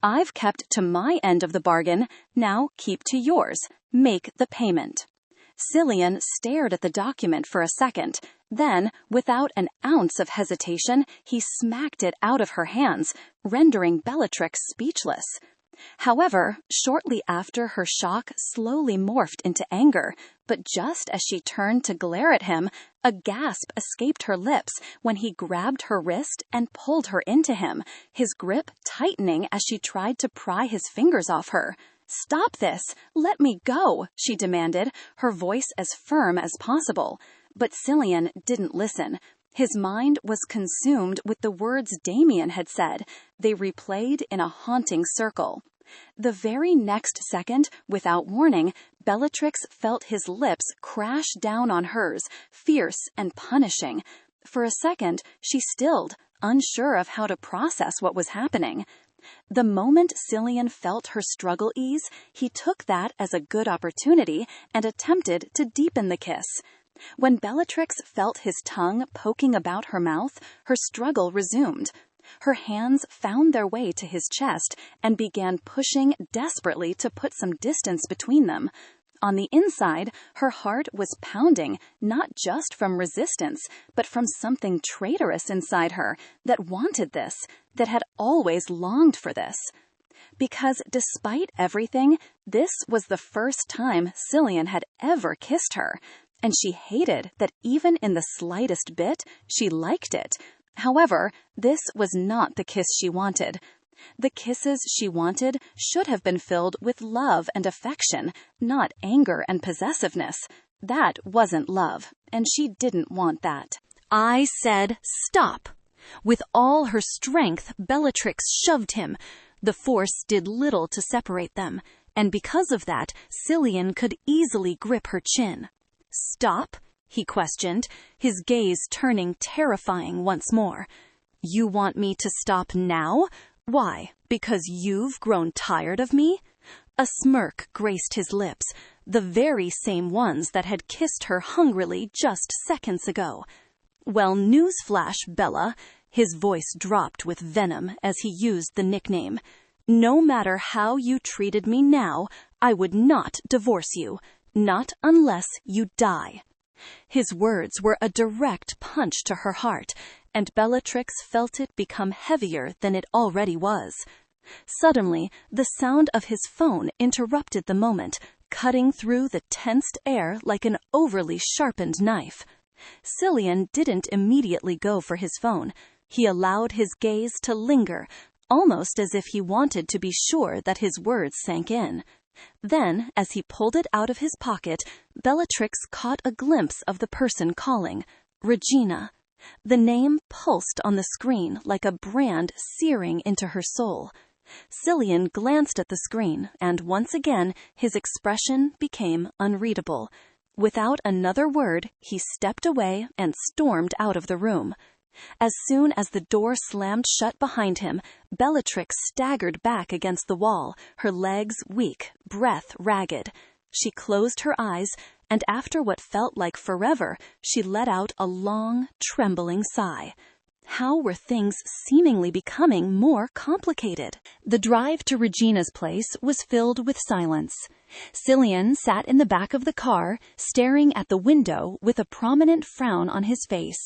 A: I've kept to my end of the bargain, now keep to yours. Make the payment. Cillian stared at the document for a second. Then, without an ounce of hesitation, he smacked it out of her hands, rendering Bellatrix speechless. However, shortly after, her shock slowly morphed into anger, but just as she turned to glare at him, a gasp escaped her lips when he grabbed her wrist and pulled her into him, his grip tightening as she tried to pry his fingers off her. Stop this! Let me go! She demanded, her voice as firm as possible. But Cillian didn't listen. His mind was consumed with the words Damien had said. They replayed in a haunting circle. The very next second, without warning, Bellatrix felt his lips crash down on hers, fierce and punishing. For a second, she stilled, unsure of how to process what was happening. The moment Cillian felt her struggle ease, he took that as a good opportunity and attempted to deepen the kiss. When Bellatrix felt his tongue poking about her mouth, her struggle resumed. Her hands found their way to his chest and began pushing desperately to put some distance between them. On the inside, her heart was pounding, not just from resistance, but from something traitorous inside her that wanted this, that had always longed for this. Because despite everything, this was the first time Cillian had ever kissed her, and she hated that even in the slightest bit, she liked it. However, this was not the kiss she wanted. The kisses she wanted should have been filled with love and affection, not anger and possessiveness. That wasn't love, and she didn't want that. I said, stop. With all her strength, Bellatrix shoved him. The force did little to separate them, and because of that, Cillian could easily grip her chin. Stop? He questioned, his gaze turning terrifying once more. You want me to stop now? Why? Because you've grown tired of me? A smirk graced his lips, the very same ones that had kissed her hungrily just seconds ago. Well, newsflash, Bella. His voice dropped with venom as he used the nickname. No matter how you treated me now, I would not divorce you. Not unless you die. His words were a direct punch to her heart, and Bellatrix felt it become heavier than it already was. Suddenly, the sound of his phone interrupted the moment, cutting through the tensed air like an overly sharpened knife. Cillian didn't immediately go for his phone. He allowed his gaze to linger, almost as if he wanted to be sure that his words sank in. Then, as he pulled it out of his pocket, Bellatrix caught a glimpse of the person calling, Regina. The name pulsed on the screen like a brand searing into her soul. Cillian glanced at the screen, and once again his expression became unreadable. Without another word, he stepped away and stormed out of the room. As soon as the door slammed shut behind him, Bellatrix staggered back against the wall, her legs weak, breath ragged. She closed her eyes, and after what felt like forever, she let out a long, trembling sigh. How were things seemingly becoming more complicated? The drive to Regina's place was filled with silence. Cillian sat in the back of the car, staring at the window with a prominent frown on his face.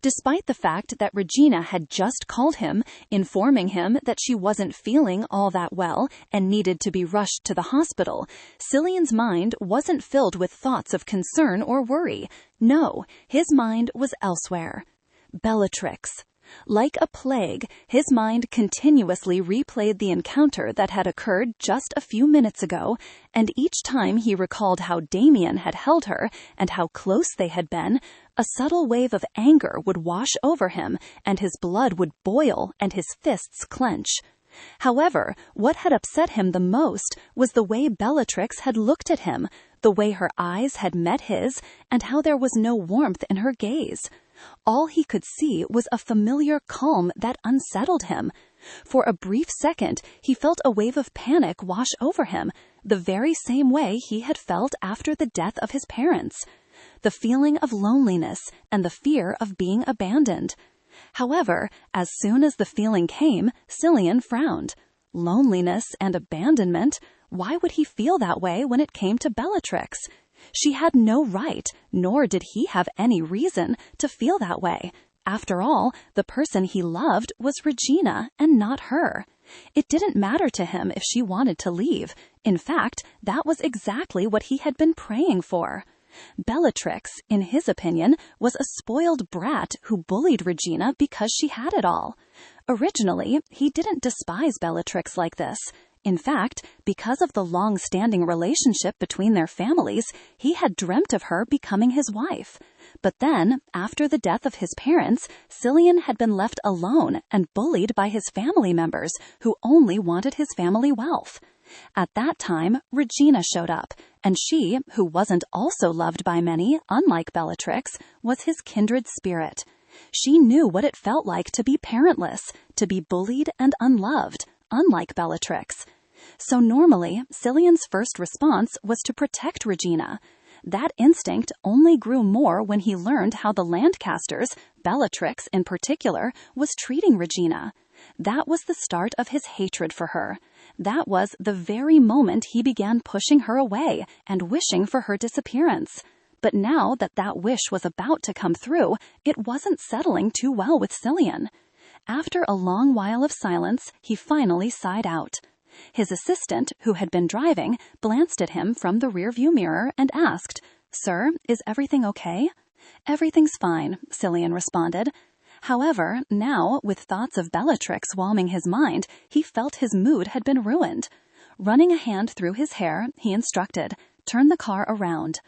A: Despite the fact that Regina had just called him, informing him that she wasn't feeling all that well and needed to be rushed to the hospital, Cillian's mind wasn't filled with thoughts of concern or worry. No, his mind was elsewhere. Bellatrix. Like a plague, his mind continuously replayed the encounter that had occurred just a few minutes ago, and each time he recalled how Damien had held her and how close they had been, a subtle wave of anger would wash over him, and his blood would boil and his fists clench. However, what had upset him the most was the way Bellatrix had looked at him, the way her eyes had met his, and how there was no warmth in her gaze. All he could see was a familiar calm that unsettled him. For a brief second, he felt a wave of panic wash over him, the very same way he had felt after the death of his parents. The feeling of loneliness and the fear of being abandoned. However, as soon as the feeling came, Cillian frowned. Loneliness and abandonment? Why would he feel that way when it came to Bellatrix? She had no right, nor did he have any reason, to feel that way. After all, the person he loved was Regina and not her. It didn't matter to him if she wanted to leave. In fact, that was exactly what he had been praying for. Bellatrix, in his opinion, was a spoiled brat who bullied Regina because she had it all. Originally, he didn't despise Bellatrix like this. In fact, because of the long-standing relationship between their families, he had dreamt of her becoming his wife. But then, after the death of his parents, Cillian had been left alone and bullied by his family members who only wanted his family wealth. At that time, Regina showed up, and she, who wasn't also loved by many, unlike Bellatrix, was his kindred spirit. She knew what it felt like to be parentless, to be bullied and unloved, unlike Bellatrix. So normally, Cillian's first response was to protect Regina. That instinct only grew more when he learned how the Lancasters, Bellatrix in particular, was treating Regina. That was the start of his hatred for her. That was the very moment he began pushing her away and wishing for her disappearance. But now that that wish was about to come through, it wasn't settling too well with Cillian. After a long while of silence, he finally sighed out. His assistant, who had been driving, glanced at him from the rearview mirror and asked, "Sir, is everything okay?" "Everything's fine," Cillian responded. However, now, with thoughts of Bellatrix whelming his mind, he felt his mood had been ruined. Running a hand through his hair, he instructed, "Turn the car around."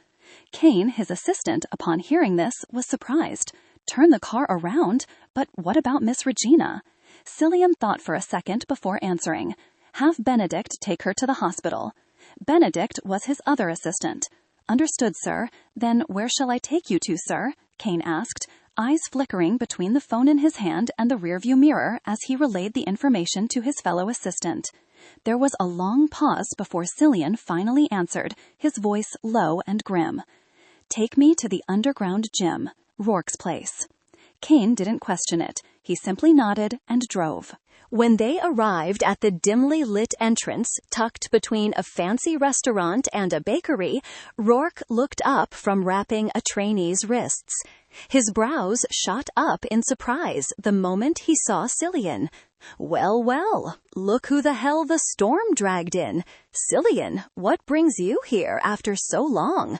A: Kane, his assistant, upon hearing this, was surprised. Turn the car around? But what about Miss Regina? Cillian thought for a second before answering. Have Benedict take her to the hospital. Benedict was his other assistant. Understood, sir. Then where shall I take you to, sir? Kane asked, eyes flickering between the phone in his hand and the rearview mirror as he relayed the information to his fellow assistant. There was a long pause before Cillian finally answered, his voice low and grim. Take me to the underground gym, Rourke's place. Kane didn't question it. He simply nodded and drove. When they arrived at the dimly lit entrance, tucked between a fancy restaurant and a bakery, Rourke looked up from wrapping a trainee's wrists. His brows shot up in surprise the moment he saw Cillian. Well, well, look who the hell the storm dragged in. Cillian, what brings you here after so long?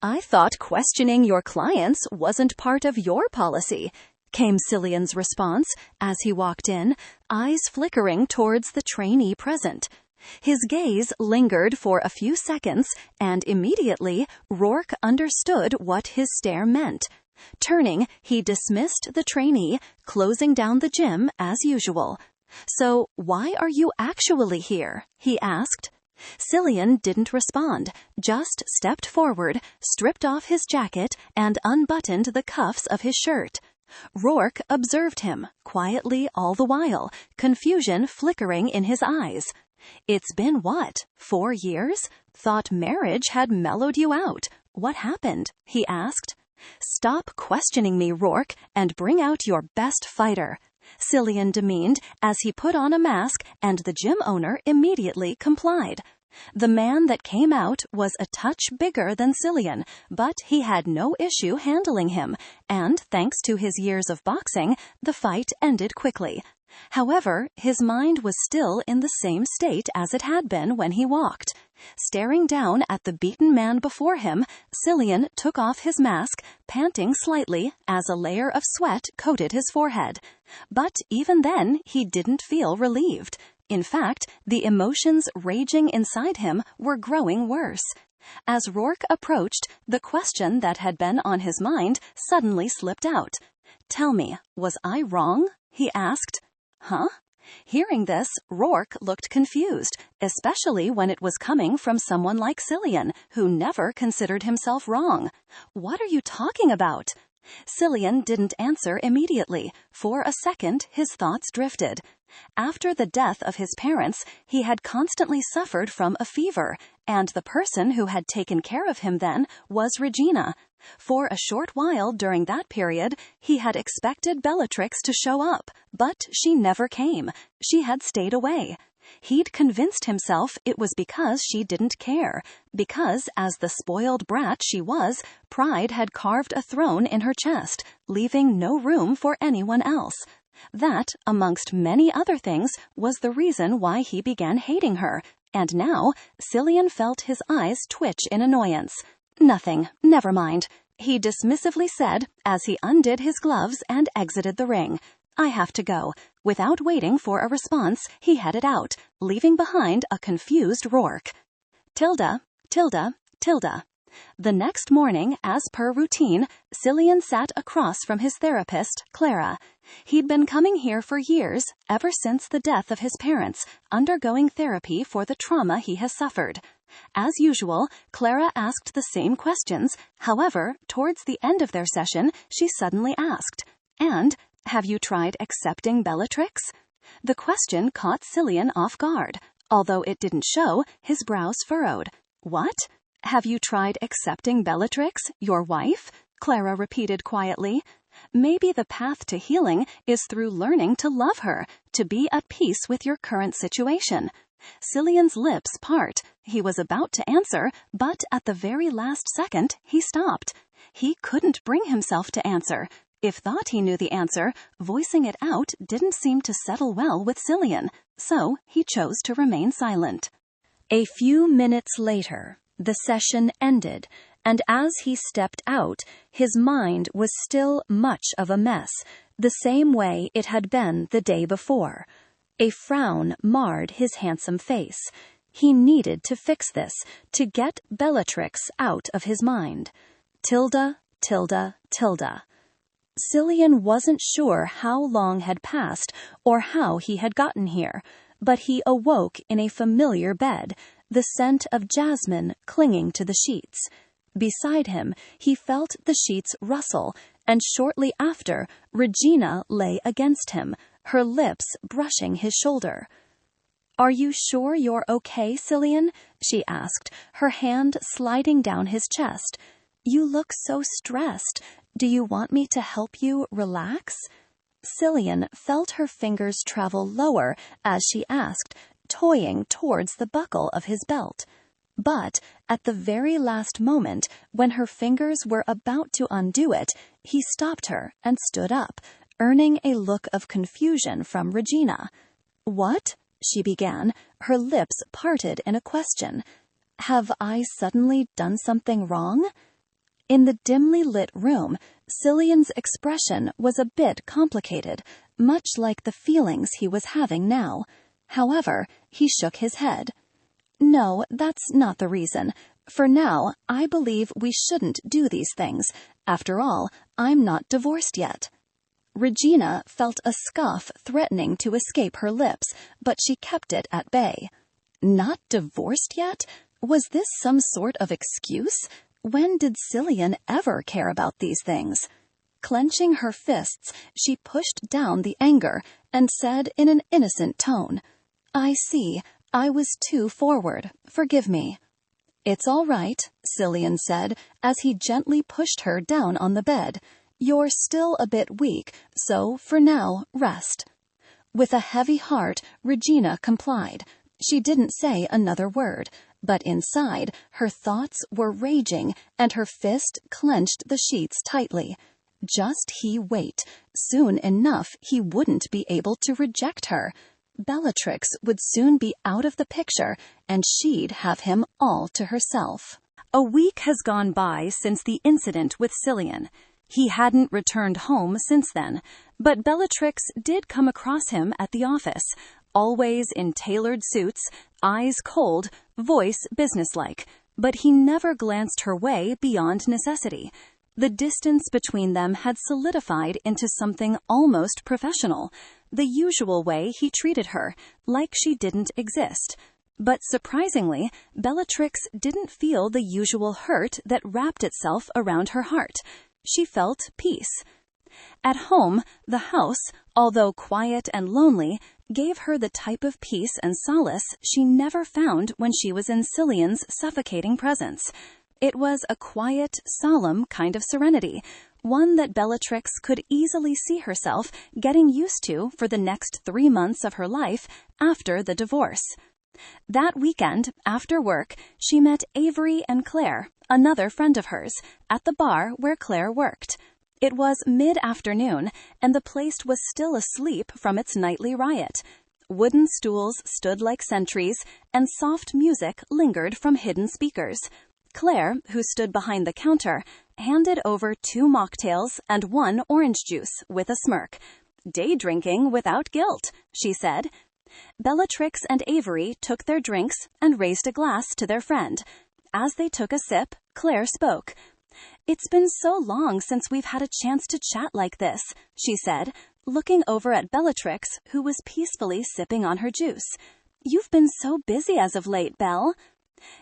A: I thought questioning your clients wasn't part of your policy, came Cillian's response as he walked in, eyes flickering towards the trainee present. His gaze lingered for a few seconds, and immediately Rourke understood what his stare meant. Turning, he dismissed the trainee, closing down the gym as usual. So, why are you actually here? He asked. Cillian didn't respond, just stepped forward, stripped off his jacket, and unbuttoned the cuffs of his shirt. Rourke observed him, quietly all the while, confusion flickering in his eyes. It's been what, 4 years? Thought marriage had mellowed you out. What happened? He asked. "Stop questioning me, Rourke, and bring out your best fighter," Cillian demeaned as he put on a mask, and the gym owner immediately complied. The man that came out was a touch bigger than Cillian, but he had no issue handling him, and thanks to his years of boxing, the fight ended quickly. However, his mind was still in the same state as it had been when he walked. Staring down at the beaten man before him, Cillian took off his mask, panting slightly as a layer of sweat coated his forehead. But even then, he didn't feel relieved. In fact, the emotions raging inside him were growing worse. As Rourke approached, the question that had been on his mind suddenly slipped out. "Tell me, was I wrong?" he asked. "Huh?" Hearing this, Rourke looked confused, especially when it was coming from someone like Cillian, who never considered himself wrong. "What are you talking about?" Cillian didn't answer immediately. For a second, his thoughts drifted. After the death of his parents, he had constantly suffered from a fever, and the person who had taken care of him then was Regina. For a short while during that period, he had expected Bellatrix to show up, but she never came. She had stayed away. He'd convinced himself it was because she didn't care, because, as the spoiled brat she was, pride had carved a throne in her chest, leaving no room for anyone else. That, amongst many other things, was the reason why he began hating her, and now Cillian felt his eyes twitch in annoyance. "Nothing, never mind," he dismissively said as he undid his gloves and exited the ring. "I have to go." Without waiting for a response, he headed out, leaving behind a confused Rourke. Tilda. The next morning, as per routine, Cillian sat across from his therapist, Clara. He'd been coming here for years, ever since the death of his parents, undergoing therapy for the trauma he has suffered. As usual, Clara asked the same questions. However, towards the end of their session, she suddenly asked, "And, have you tried accepting Bellatrix?" The question caught Cillian off guard. Although it didn't show, his brows furrowed. "What? Have you tried accepting Bellatrix, your wife?" Clara repeated quietly. "Maybe the path to healing is through learning to love her, to be at peace with your current situation." Cillian's lips part. He was about to answer, but at the very last second, he stopped. He couldn't bring himself to answer. If thought he knew the answer, voicing it out didn't seem to settle well with Cillian, so he chose to remain silent. A few minutes later, the session ended, and as he stepped out, his mind was still much of a mess, the same way it had been the day before. A frown marred his handsome face. He needed to fix this, to get Bellatrix out of his mind. Tilda. Cillian wasn't sure how long had passed or how he had gotten here, but he awoke in a familiar bed, the scent of jasmine clinging to the sheets. Beside him, he felt the sheets rustle, and shortly after, Regina lay against him, her lips brushing his shoulder. "Are you sure you're okay, Cillian?" she asked, her hand sliding down his chest. "You look so stressed. Do you want me to help you relax?" Cillian felt her fingers travel lower as she asked, toying towards the buckle of his belt. But at the very last moment, when her fingers were about to undo it, he stopped her and stood up, earning a look of confusion from Regina. "What?" she began, her lips parted in a question. "Have I suddenly done something wrong?" In the dimly lit room, Cillian's expression was a bit complicated, much like the feelings he was having now. However, he shook his head. "No, that's not the reason. For now, I believe we shouldn't do these things. After all, I'm not divorced yet." Regina felt a scoff threatening to escape her lips, but she kept it at bay. Not divorced yet? Was this some sort of excuse? When did Cillian ever care about these things? Clenching her fists, she pushed down the anger and said in an innocent tone, "I see. I was too forward. Forgive me." "It's all right," Cillian said, as he gently pushed her down on the bed. "You're still a bit weak, so for now, rest." With a heavy heart, Regina complied. She didn't say another word, but inside, her thoughts were raging and her fist clenched the sheets tightly. Just he wait. Soon enough, he wouldn't be able to reject her. Bellatrix would soon be out of the picture, and she'd have him all to herself. A week has gone by since the incident with Cillian. He hadn't returned home since then, but Bellatrix did come across him at the office, always in tailored suits, eyes cold, voice businesslike, but he never glanced her way beyond necessity. The distance between them had solidified into something almost professional, the usual way he treated her, like she didn't exist. But surprisingly, Bellatrix didn't feel the usual hurt that wrapped itself around her heart. She felt peace. At home, the house, although quiet and lonely, gave her the type of peace and solace she never found when she was in Cillian's suffocating presence. It was a quiet, solemn kind of serenity, one that Bellatrix could easily see herself getting used to for the next 3 months of her life after the divorce. That weekend, after work, she met Avery and Claire, another friend of hers, at the bar where Claire worked. It was mid-afternoon, and the place was still asleep from its nightly riot. Wooden stools stood like sentries, and soft music lingered from hidden speakers. Claire, who stood behind the counter, handed over 2 mocktails and 1 orange juice with a smirk. "Day drinking without guilt," she said. Bellatrix and Avery took their drinks and raised a glass to their friend. As they took a sip, Claire spoke. "It's been so long since we've had a chance to chat like this," she said, looking over at Bellatrix, who was peacefully sipping on her juice. "You've been so busy as of late, Belle."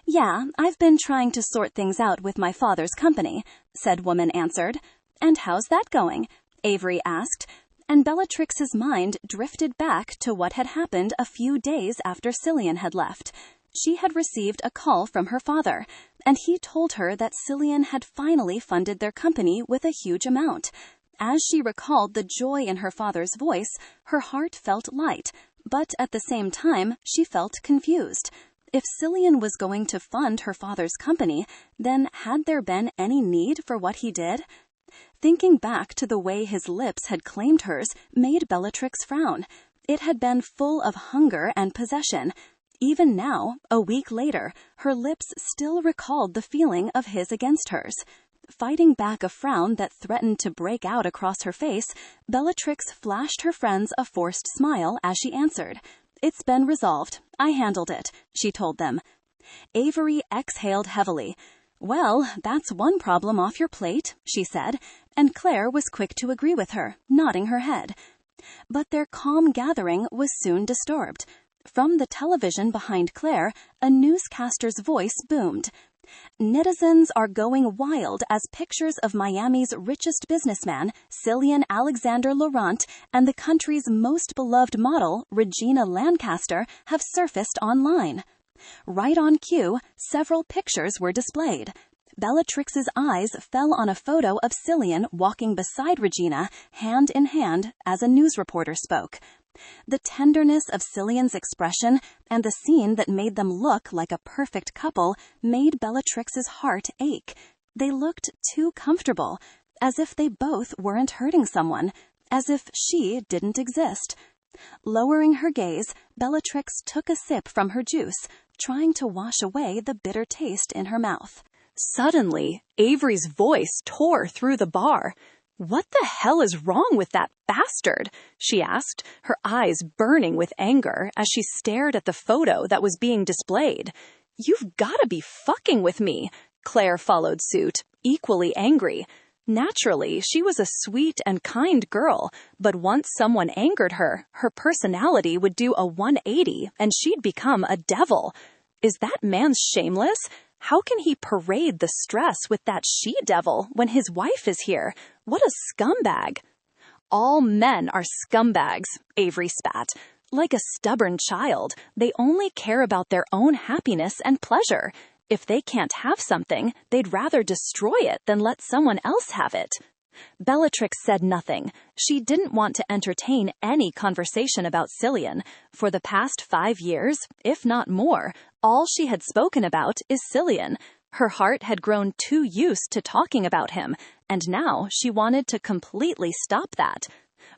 A: "Yeah, I've been trying to sort things out with my father's company," said woman answered. "And how's that going?" Avery asked, and Bellatrix's mind drifted back to what had happened a few days after Cillian had left. She had received a call from her father, and he told her that Cillian had finally funded their company with a huge amount. As she recalled the joy in her father's voice, her heart felt light, but at the same time, she felt confused. If Cillian was going to fund her father's company, then had there been any need for what he did? Thinking back to the way his lips had claimed hers made Bellatrix frown. It had been full of hunger and possession. Even now, a week later, her lips still recalled the feeling of his against hers. Fighting back a frown that threatened to break out across her face, Bellatrix flashed her friends a forced smile as she answered. "It's been resolved. I handled it," she told them. Avery exhaled heavily. "Well, that's one problem off your plate," she said, and Claire was quick to agree with her, nodding her head. But their calm gathering was soon disturbed. From the television behind Claire, a newscaster's voice boomed. "Netizens are going wild as pictures of Miami's richest businessman, Cillian Alexander Laurent, and the country's most beloved model, Regina Lancaster, have surfaced online." Right on cue, several pictures were displayed. Bellatrix's eyes fell on a photo of Cillian walking beside Regina, hand in hand, as a news reporter spoke. The tenderness of Cillian's expression and the scene that made them look like a perfect couple made Bellatrix's heart ache. They looked too comfortable, as if they both weren't hurting someone, as if she didn't exist. Lowering her gaze, Bellatrix took a sip from her juice, trying to wash away the bitter taste in her mouth. Suddenly, Avery's voice tore through the bar. "What the hell is wrong with that bastard?" she asked, her eyes burning with anger as she stared at the photo that was being displayed. "You've gotta be fucking with me," Claire followed suit, equally angry. Naturally, she was a sweet and kind girl, but once someone angered her, her personality would do a 180 and she'd become a devil. Is that man shameless? How can he parade the stress with that she-devil when his wife is here? What a scumbag. "All men are scumbags," Avery spat. "Like a stubborn child, they only care about their own happiness and pleasure. If they can't have something, they'd rather destroy it than let someone else have it. Bellatrix said nothing. She didn't want to entertain any conversation about Cillian. For the past 5 years, if not more, all she had spoken about is Cillian. Her heart had grown too used to talking about him, and now she wanted to completely stop that.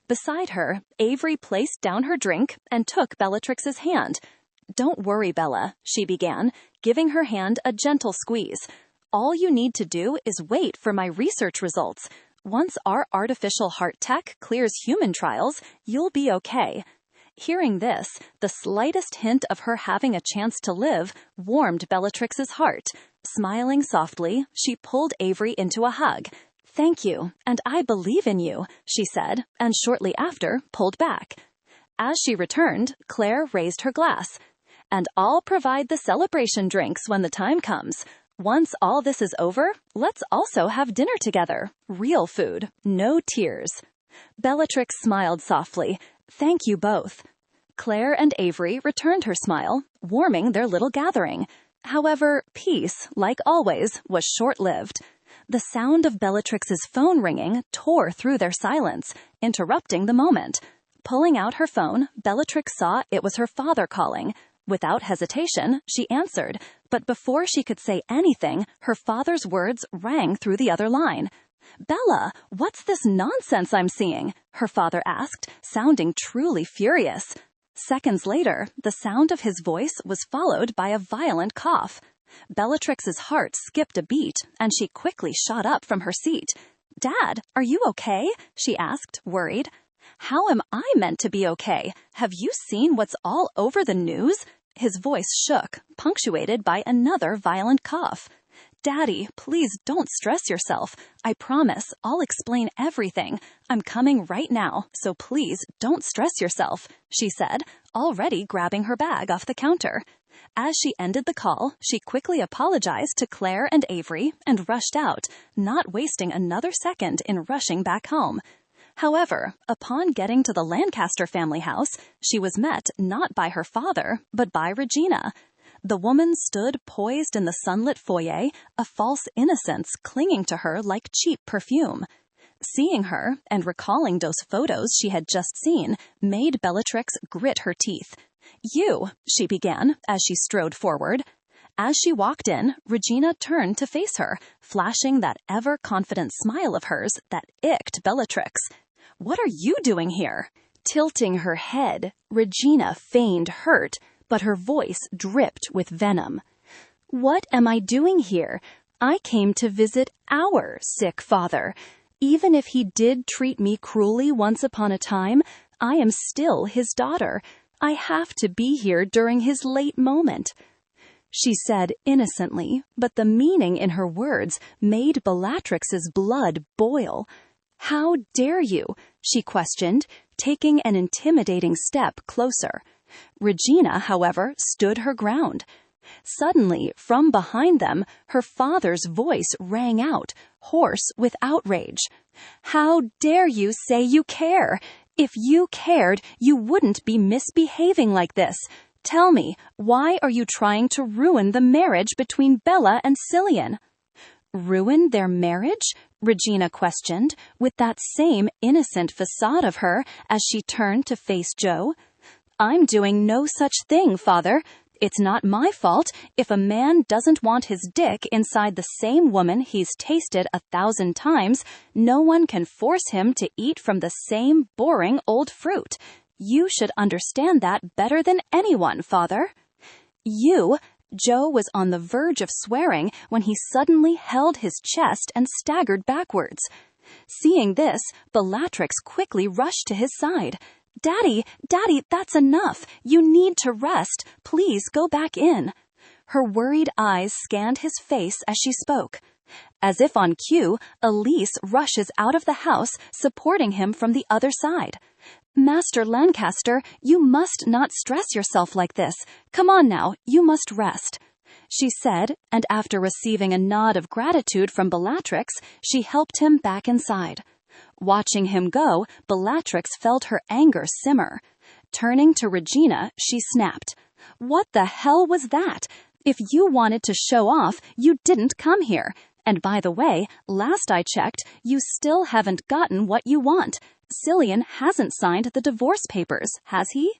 A: Beside her, Avery placed down her drink and took Bellatrix's hand. "Don't worry, Bella," she began, giving her hand a gentle squeeze. "All you need to do is wait for my research results. Once our artificial heart tech clears human trials, you'll be okay." Hearing this, the slightest hint of her having a chance to live warmed Bellatrix's heart. Smiling softly, she pulled Avery into a hug. "Thank you, and I believe in you," she said, and shortly after pulled back. As she returned, Claire raised her glass. "And I'll provide the celebration drinks when the time comes. Once all this is over, let's also have dinner together. Real food, no tears." Bellatrix smiled softly. "Thank you both." Claire and Avery returned her smile, warming their little gathering. However, peace, like always, was short-lived. The sound of Bellatrix's phone ringing tore through their silence, interrupting the moment. Pulling out her phone, Bellatrix saw it was her father calling. Without hesitation, she answered, but before she could say anything, her father's words rang through the other line. "Bella, what's this nonsense I'm seeing?" her father asked, sounding truly furious. Seconds later, the sound of his voice was followed by a violent cough. Bellatrix's heart skipped a beat, and she quickly shot up from her seat. "Dad, are you okay?" she asked, worried. "How am I meant to be okay? Have you seen what's all over the news?" His voice shook, punctuated by another violent cough. "Daddy, please don't stress yourself. I promise I'll explain everything. I'm coming right now, so please don't stress yourself," she said, already grabbing her bag off the counter. As she ended the call, she quickly apologized to Claire and Avery and rushed out, not wasting another second in rushing back home. However, upon getting to the Lancaster family house, she was met not by her father, but by Regina. The woman stood poised in the sunlit foyer, a false innocence clinging to her like cheap perfume. Seeing her, and recalling those photos she had just seen, made Bellatrix grit her teeth. "You," she began, as she strode forward. As she walked in, Regina turned to face her, flashing that ever-confident smile of hers that icked Bellatrix. "What are you doing here?" Tilting her head, Regina feigned hurt, but her voice dripped with venom. "What am I doing here? I came to visit our sick father. Even if he did treat me cruelly once upon a time, I am still his daughter. I have to be here during his late moment," she said innocently, but the meaning in her words made Bellatrix's blood boil. "How dare you?" she questioned, taking an intimidating step closer. Regina, however, stood her ground. Suddenly, from behind them, her father's voice rang out, hoarse with outrage. "How dare you say you care? If you cared, you wouldn't be misbehaving like this. Tell me, why are you trying to ruin the marriage between Bella and Cillian?" "Ruin their marriage?" Regina questioned, with that same innocent facade of her as she turned to face Joe. "I'm doing no such thing, Father. It's not my fault if a man doesn't want his dick inside the same woman he's tasted 1,000 times. No one can force him to eat from the same boring old fruit. You should understand that better than anyone, Father." "You?" Joe was on the verge of swearing when he suddenly held his chest and staggered backwards. Seeing this, Bellatrix quickly rushed to his side. Daddy, that's enough. You need to rest. Please go back in." Her worried eyes scanned his face as she spoke. As if on cue, Elise rushes out of the house, supporting him from the other side. "Master Lancaster, you must not stress yourself like this. Come on now, you must rest," she said, and after receiving a nod of gratitude from Bellatrix, she helped him back inside. Watching him go, Bellatrix felt her anger simmer. Turning to Regina, she snapped, "What the hell was that? If you wanted to show off, you didn't come here. And by the way, last I checked, you still haven't gotten what you want. Cillian hasn't signed the divorce papers, has he?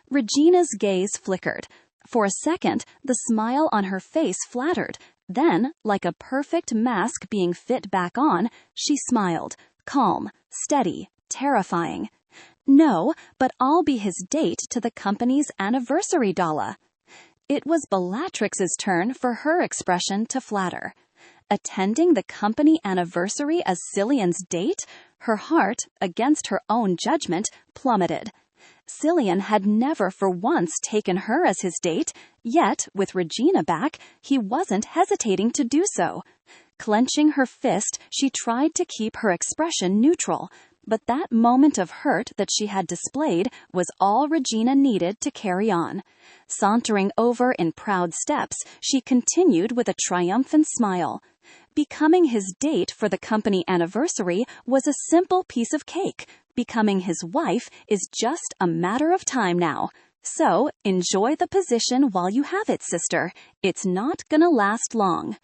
A: Regina's gaze flickered. For a second, the smile on her face flattered. Then, like a perfect mask being fit back on, she smiled, calm, steady, terrifying. No, but I'll be his date to the company's anniversary gala. It was Bellatrix's turn for her expression to flatter. Attending the company anniversary as Cillian's date, her heart, against her own judgment, plummeted. Cillian had never for once taken her as his date, yet, with Regina back, he wasn't hesitating to do so. Clenching her fist, she tried to keep her expression neutral, but that moment of hurt that she had displayed was all Regina needed to carry on. Sauntering over in proud steps, she continued with a triumphant smile. Becoming his date for the company anniversary was a simple piece of cake. Becoming his wife is just a matter of time now. So, enjoy the position while you have it, sister. It's not gonna last long.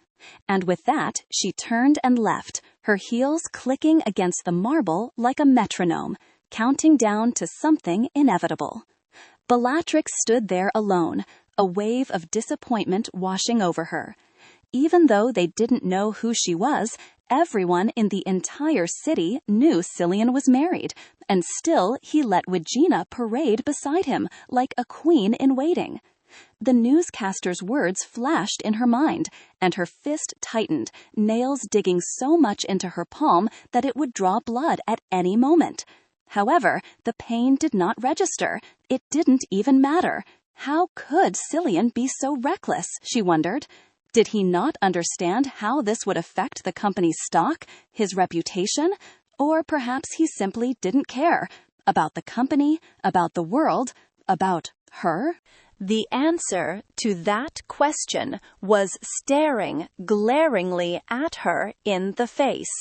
A: And with that, she turned and left, her heels clicking against the marble like a metronome, counting down to something inevitable. Bellatrix stood there alone, a wave of disappointment washing over her. Even though they didn't know who she was, everyone in the entire city knew Cillian was married, and still he let Regina parade beside him like a queen in waiting. The newscaster's words flashed in her mind, and her fist tightened, nails digging so much into her palm that it would draw blood at any moment. However, the pain did not register. It didn't even matter. How could Cillian be so reckless, she wondered. Did he not understand how this would affect the company's stock, his reputation? Or perhaps he simply didn't care. About the company, about the world, about her? The answer to that question was staring glaringly at her in the face.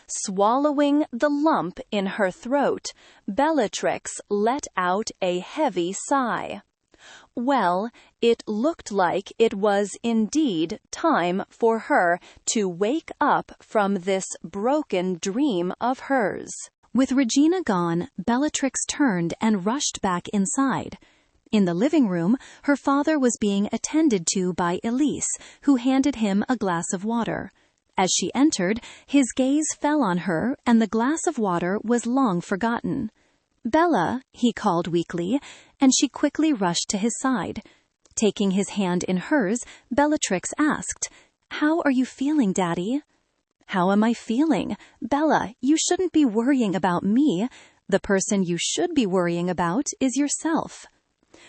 A: Swallowing the lump in her throat, Bellatrix let out a heavy sigh. Well, it looked like it was indeed time for her to wake up from this broken dream of hers. With Regina gone, Bellatrix turned and rushed back inside. In the living room, her father was being attended to by Elise, who handed him a glass of water. As she entered, his gaze fell on her, and the glass of water was long forgotten. "Bella," he called weakly, and she quickly rushed to his side. Taking his hand in hers, Bellatrix asked, "How are you feeling, Daddy?" "How am I feeling? Bella, you shouldn't be worrying about me. The person you should be worrying about is yourself."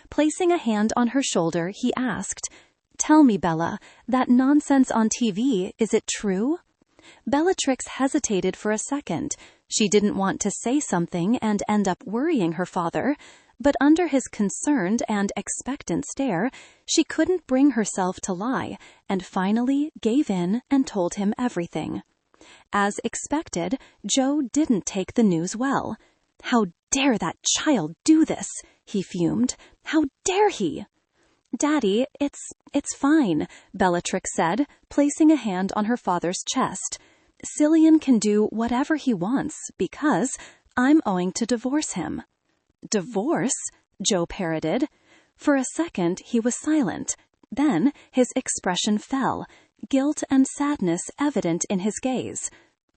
A: Placing a hand on her shoulder, he asked, "Tell me, Bella, that nonsense on TV, is it true?" Bellatrix hesitated for a second. She didn't want to say something and end up worrying her father, but under his concerned and expectant stare, she couldn't bring herself to lie, and finally gave in and told him everything. As expected, Joe didn't take the news well. "How dare that child do this?" he fumed. "How dare he?" "Daddy, it's fine," Bellatrix said, placing a hand on her father's chest. "Cillian can do whatever he wants because I'm going to divorce him." "Divorce?" Joe parroted. For a second, he was silent. Then his expression fell, guilt and sadness evident in his gaze.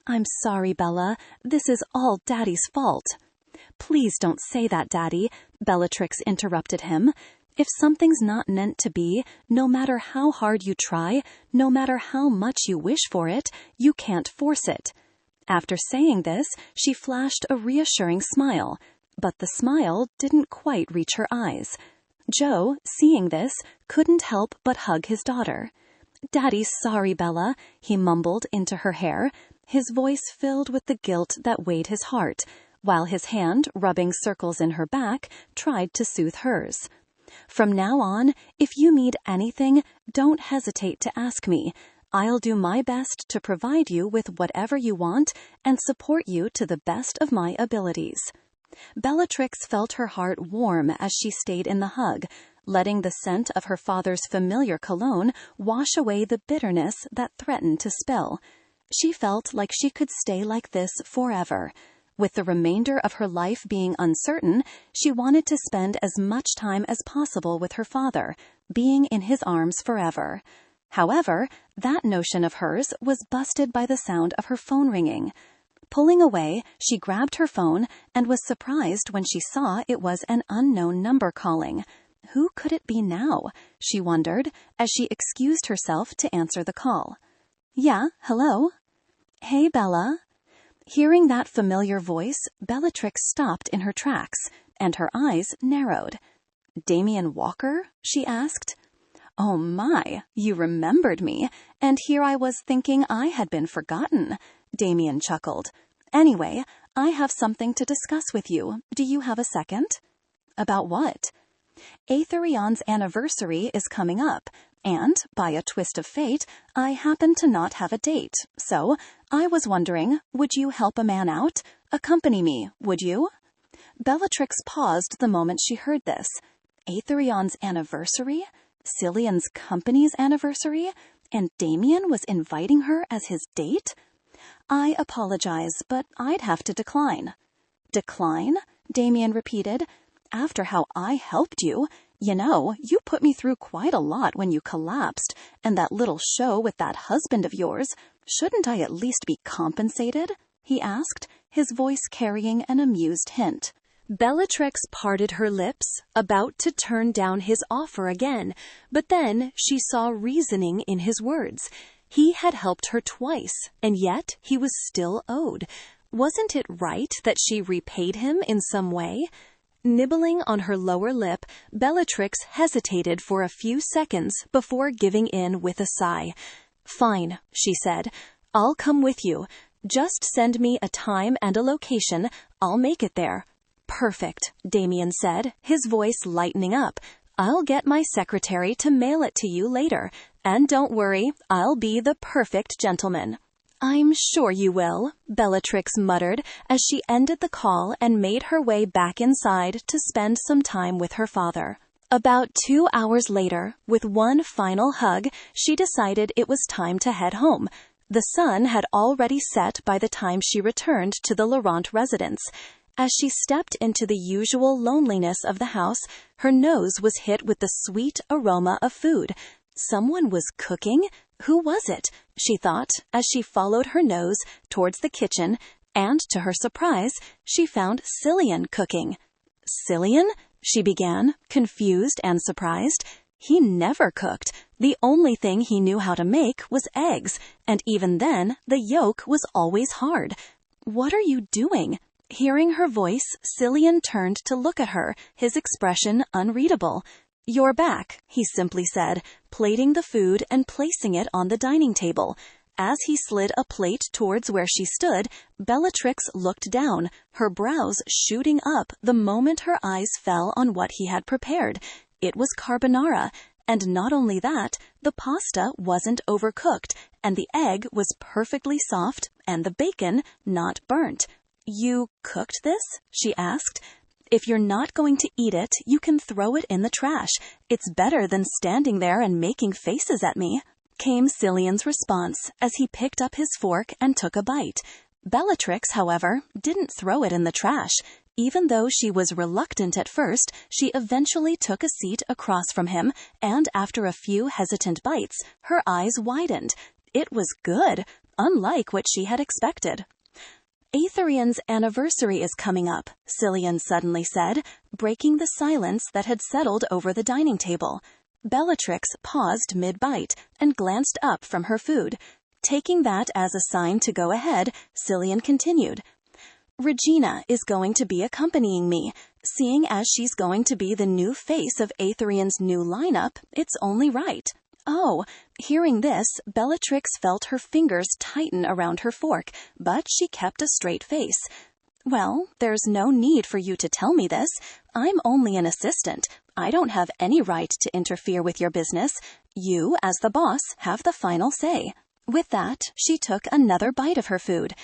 A: "I'm sorry, Bella. This is all Daddy's fault." "Please don't say that, Daddy," Bellatrix interrupted him. "If something's not meant to be, no matter how hard you try, no matter how much you wish for it, you can't force it." After saying this, she flashed a reassuring smile, but the smile didn't quite reach her eyes. Joe, seeing this, couldn't help but hug his daughter. "Daddy's sorry, Bella," he mumbled into her hair, his voice filled with the guilt that weighed his heart, while his hand, rubbing circles in her back, tried to soothe hers. "From now on, if you need anything, don't hesitate to ask me. I'll do my best to provide you with whatever you want and support you to the best of my abilities." Bellatrix felt her heart warm as she stayed in the hug, letting the scent of her father's familiar cologne wash away the bitterness that threatened to spill. She felt like she could stay like this forever. With the remainder of her life being uncertain, she wanted to spend as much time as possible with her father, being in his arms forever. However, that notion of hers was busted by the sound of her phone ringing. Pulling away, she grabbed her phone and was surprised when she saw it was an unknown number calling. Who could it be now? She wondered, as she excused herself to answer the call. Yeah, hello? Hey, Bella. Hearing that familiar voice, Bellatrix stopped in her tracks, and her eyes narrowed. Damien Walker? She asked. Oh my, you remembered me, and here I was thinking I had been forgotten. Damien chuckled. Anyway, I have something to discuss with you. Do you have a second? About what? Aetherion's anniversary is coming up, and, by a twist of fate, I happen to not have a date. So, I was wondering, would you help a man out? Accompany me, would you? Bellatrix paused the moment she heard this. Aetherion's anniversary? Cillian's company's anniversary? And Damien was inviting her as his date? I apologize, but I'd have to decline. Decline? Damien repeated. After how I helped you, you put me through quite a lot when you collapsed, and that little show with that husband of yours, shouldn't I at least be compensated? He asked, his voice carrying an amused hint. Bellatrix parted her lips, about to turn down his offer again, but then she saw reasoning in his words. He had helped her twice, and yet he was still owed. Wasn't it right that she repaid him in some way? Nibbling on her lower lip, Bellatrix hesitated for a few seconds before giving in with a sigh. Fine, she said. I'll come with you. Just send me a time and a location. I'll make it there. Perfect, Damien said, his voice lightening up. I'll get my secretary to mail it to you later. And don't worry, I'll be the perfect gentleman. I'm sure you will, Bellatrix muttered as she ended the call and made her way back inside to spend some time with her father. About 2 hours later, with one final hug, she decided it was time to head home. The sun had already set by the time she returned to the Laurent residence. As she stepped into the usual loneliness of the house, her nose was hit with the sweet aroma of food. Someone was cooking? Who was it? She thought, as she followed her nose towards the kitchen, and to her surprise, she found Cillian cooking. Cillian? She began, confused and surprised. He never cooked. The only thing he knew how to make was eggs, and even then, the yolk was always hard. What are you doing? Hearing her voice, Cillian turned to look at her, his expression unreadable. You're back, he simply said, plating the food and placing it on the dining table. As he slid a plate towards where she stood, Bellatrix looked down, her brows shooting up the moment her eyes fell on what he had prepared. It was carbonara, and not only that, the pasta wasn't overcooked, and the egg was perfectly soft, and the bacon not burnt. You cooked this? She asked. If you're not going to eat it, you can throw it in the trash. It's better than standing there and making faces at me, came Cillian's response as he picked up his fork and took a bite. Bellatrix, however, didn't throw it in the trash. Even though she was reluctant at first, she eventually took a seat across from him, and after a few hesitant bites, her eyes widened. It was good, unlike what she had expected. Aetherion's anniversary is coming up, Cillian suddenly said, breaking the silence that had settled over the dining table. Bellatrix paused mid-bite and glanced up from her food. Taking that as a sign to go ahead, Cillian continued. Regina is going to be accompanying me. Seeing as she's going to be the new face of Aetherion's new lineup, it's only right. Oh, hearing this, Bellatrix felt her fingers tighten around her fork, but she kept a straight face. Well, there's no need for you to tell me this. I'm only an assistant. I don't have any right to interfere with your business. You, as the boss, have the final say. With that, she took another bite of her food.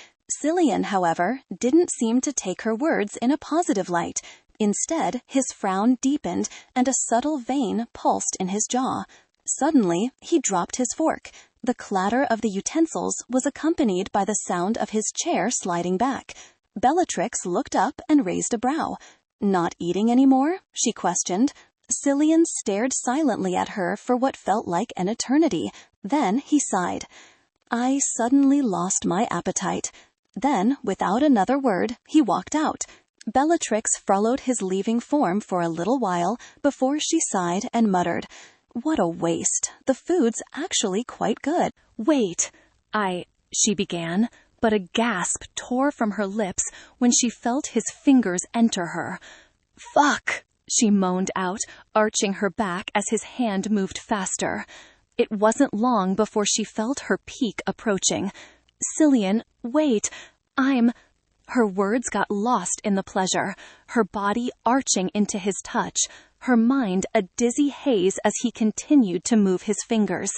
A: Cillian, however, didn't seem to take her words in a positive light. Instead, his frown deepened and a subtle vein pulsed in his jaw. Suddenly, he dropped his fork. The clatter of the utensils was accompanied by the sound of his chair sliding back. Bellatrix looked up and raised a brow. "Not eating anymore?" she questioned. Cillian stared silently at her for what felt like an eternity. Then he sighed. "I suddenly lost my appetite." Then, without another word, he walked out. Bellatrix followed his leaving form for a little while before she sighed and muttered, "What a waste. The food's actually quite good." "Wait, she began, but a gasp tore from her lips when she felt his fingers enter her. "Fuck!" she moaned out, arching her back as his hand moved faster. It wasn't long before she felt her peak approaching. "Cillian, wait, Her words got lost in the pleasure, her body arching into his touch, her mind a dizzy haze as he continued to move his fingers.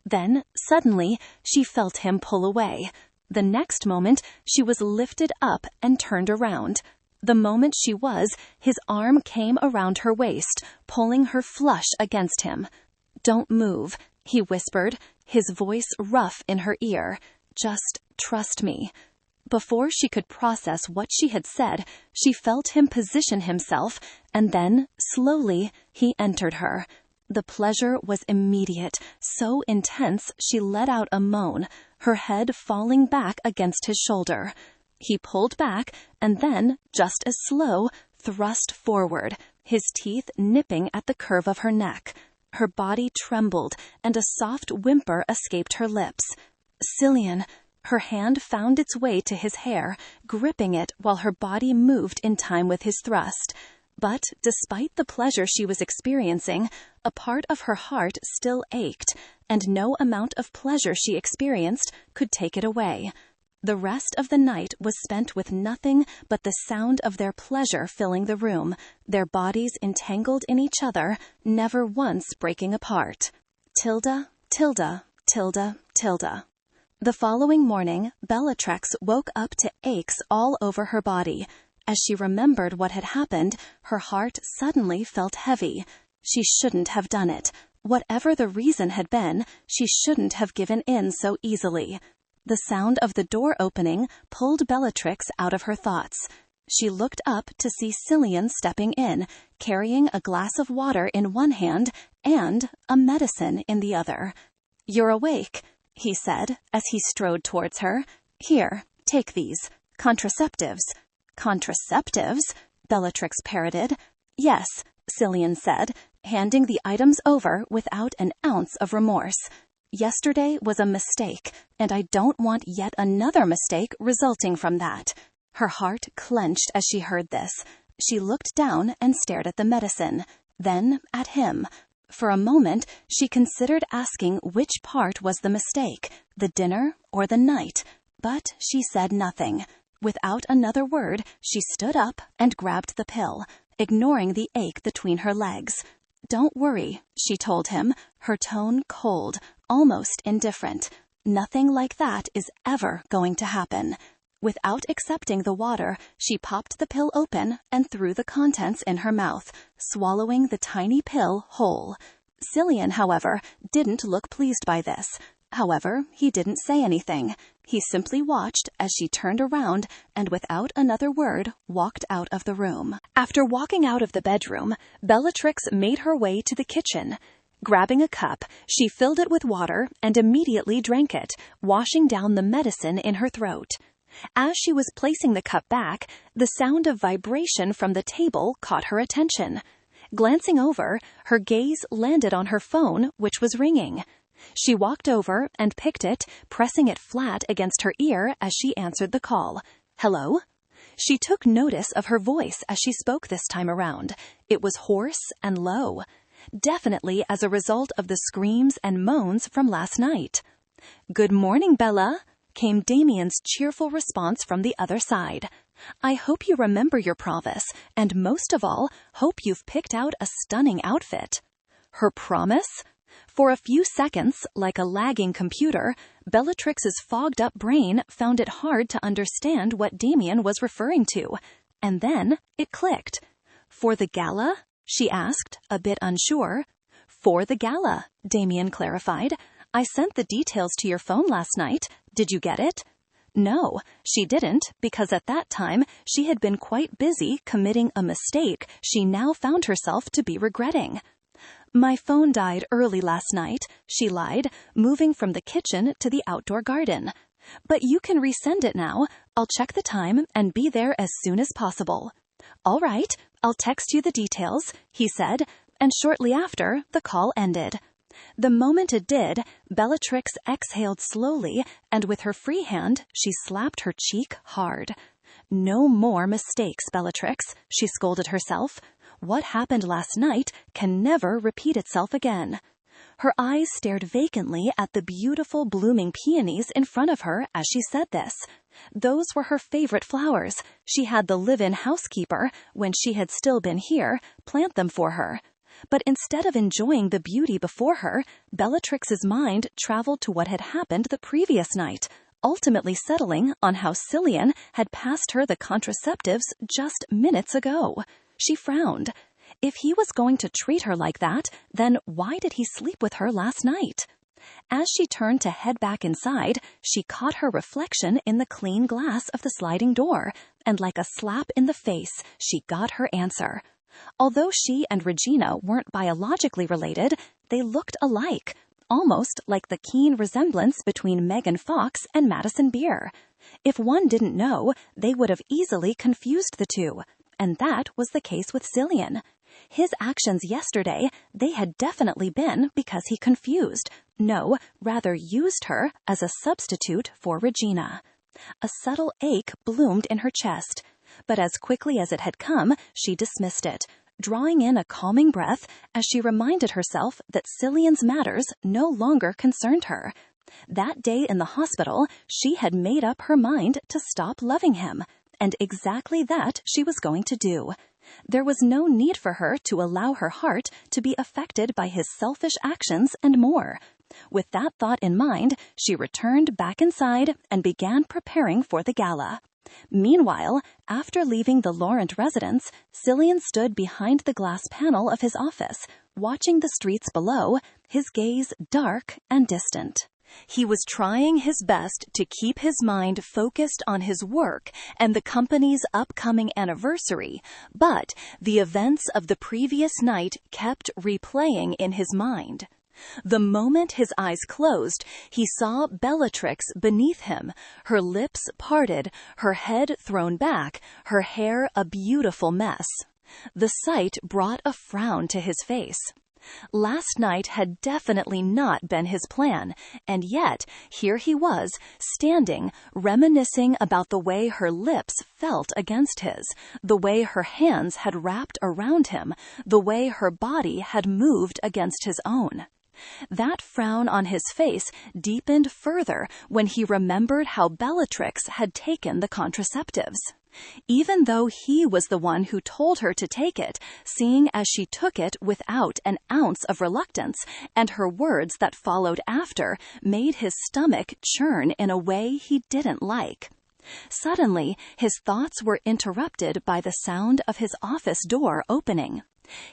A: Then, suddenly, she felt him pull away. The next moment, she was lifted up and turned around. The moment she was, his arm came around her waist, pulling her flush against him. "Don't move," he whispered, his voice rough in her ear. "Just trust me." Before she could process what she had said, she felt him position himself, and then, slowly, he entered her. The pleasure was immediate, so intense she let out a moan, her head falling back against his shoulder. He pulled back, and then, just as slow, thrust forward, his teeth nipping at the curve of her neck. Her body trembled, and a soft whimper escaped her lips. "Cillian." Her hand found its way to his hair, gripping it while her body moved in time with his thrust. But despite the pleasure she was experiencing, a part of her heart still ached, and no amount of pleasure she experienced could take it away. The rest of the night was spent with nothing but the sound of their pleasure filling the room, their bodies entangled in each other, never once breaking apart. Tilda, Tilda, Tilda, Tilda. The following morning, Bellatrix woke up to aches all over her body. As she remembered what had happened, her heart suddenly felt heavy. She shouldn't have done it. Whatever the reason had been, she shouldn't have given in so easily. The sound of the door opening pulled Bellatrix out of her thoughts. She looked up to see Cillian stepping in, carrying a glass of water in one hand and a medicine in the other. "You're awake," he said as he strode towards her. "Here, take these. Contraceptives." "Contraceptives?" Bellatrix parroted. "Yes," Cillian said, handing the items over without an ounce of remorse. "Yesterday was a mistake, and I don't want yet another mistake resulting from that." Her heart clenched as she heard this. She looked down and stared at the medicine, then at him. For a moment, she considered asking which part was the mistake, the dinner or the night, but she said nothing. Without another word, she stood up and grabbed the pill, ignoring the ache between her legs. "Don't worry," she told him, her tone cold, almost indifferent. "Nothing like that is ever going to happen." Without accepting the water, she popped the pill open and threw the contents in her mouth, swallowing the tiny pill whole. Cillian, however, didn't look pleased by this. However, he didn't say anything. He simply watched as she turned around and without another word walked out of the room. After walking out of the bedroom, Bellatrix made her way to the kitchen. Grabbing a cup, she filled it with water and immediately drank it, washing down the medicine in her throat. As she was placing the cup back, the sound of vibration from the table caught her attention. Glancing over, her gaze landed on her phone, which was ringing. She walked over and picked it, pressing it flat against her ear as she answered the call. "Hello?" She took notice of her voice as she spoke this time around. It was hoarse and low, definitely as a result of the screams and moans from last night. "Good morning, Bella," came Damien's cheerful response from the other side. "I hope you remember your promise, and most of all, hope you've picked out a stunning outfit." Her promise? For a few seconds, like a lagging computer, Bellatrix's fogged-up brain found it hard to understand what Damien was referring to. And then it clicked. For the gala? She asked, a bit unsure. For the gala, Damien clarified. I sent the details to your phone last night. Did you get it? No, she didn't, because at that time she had been quite busy committing a mistake she now found herself to be regretting. My phone died early last night, she lied, moving from the kitchen to the outdoor garden. But you can resend it now. I'll check the time and be there as soon as possible. All right, I'll text you the details, he said, and shortly after, the call ended. The moment it did, Bellatrix exhaled slowly, and with her free hand, she slapped her cheek hard. No more mistakes, Bellatrix, she scolded herself. What happened last night can never repeat itself again. Her eyes stared vacantly at the beautiful blooming peonies in front of her as she said this. Those were her favorite flowers. She had the live-in housekeeper, when she had still been here, plant them for her. But instead of enjoying the beauty before her, Bellatrix's mind traveled to what had happened the previous night, ultimately settling on how Cillian had passed her the contraceptives just minutes ago. She frowned. If he was going to treat her like that, then why did he sleep with her last night? As she turned to head back inside, she caught her reflection in the clean glass of the sliding door, and like a slap in the face, she got her answer. Although she and Regina weren't biologically related, they looked alike, almost like the keen resemblance between Megan Fox and Madison Beer. If one didn't know, they would have easily confused the two, and that was the case with Cillian. His actions yesterday, they had definitely been because he confused, no, rather used her as a substitute for Regina. A subtle ache bloomed in her chest, but as quickly as it had come, she dismissed it, drawing in a calming breath as she reminded herself that Cillian's matters no longer concerned her. That day in the hospital, she had made up her mind to stop loving him, and exactly that she was going to do. There was no need for her to allow her heart to be affected by his selfish actions and more. With that thought in mind, she returned back inside and began preparing for the gala. Meanwhile, after leaving the Laurent residence, Cillian stood behind the glass panel of his office, watching the streets below, his gaze dark and distant. He was trying his best to keep his mind focused on his work and the company's upcoming anniversary, but the events of the previous night kept replaying in his mind. The moment his eyes closed, he saw Bellatrix beneath him, her lips parted, her head thrown back, her hair a beautiful mess. The sight brought a frown to his face. Last night had definitely not been his plan, and yet here he was, standing, reminiscing about the way her lips felt against his, the way her hands had wrapped around him, the way her body had moved against his own. That frown on his face deepened further when he remembered how Bellatrix had taken the contraceptives. Even though he was the one who told her to take it, seeing as she took it without an ounce of reluctance, and her words that followed after made his stomach churn in a way he didn't like. Suddenly, his thoughts were interrupted by the sound of his office door opening.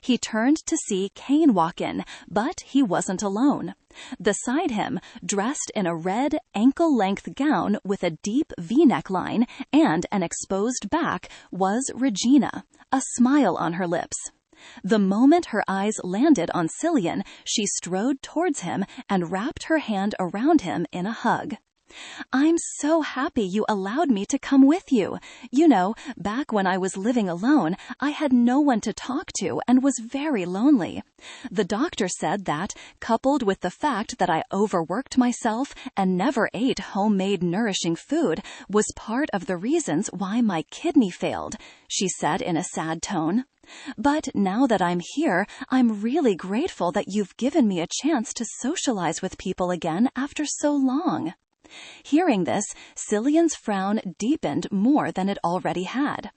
A: He turned to see Kane walk in, but he wasn't alone. Beside him, dressed in a red, ankle-length gown with a deep V-neck line and an exposed back, was Regina, a smile on her lips. The moment her eyes landed on Cillian, she strode towards him and wrapped her hand around him in a hug. "I'm so happy you allowed me to come with you. You know, back when I was living alone, I had no one to talk to and was very lonely. The doctor said that, coupled with the fact that I overworked myself and never ate homemade nourishing food, was part of the reasons why my kidney failed," she said in a sad tone. "But now that I'm here, I'm really grateful that you've given me a chance to socialize with people again after so long." Hearing this, Cillian's frown deepened more than it already had.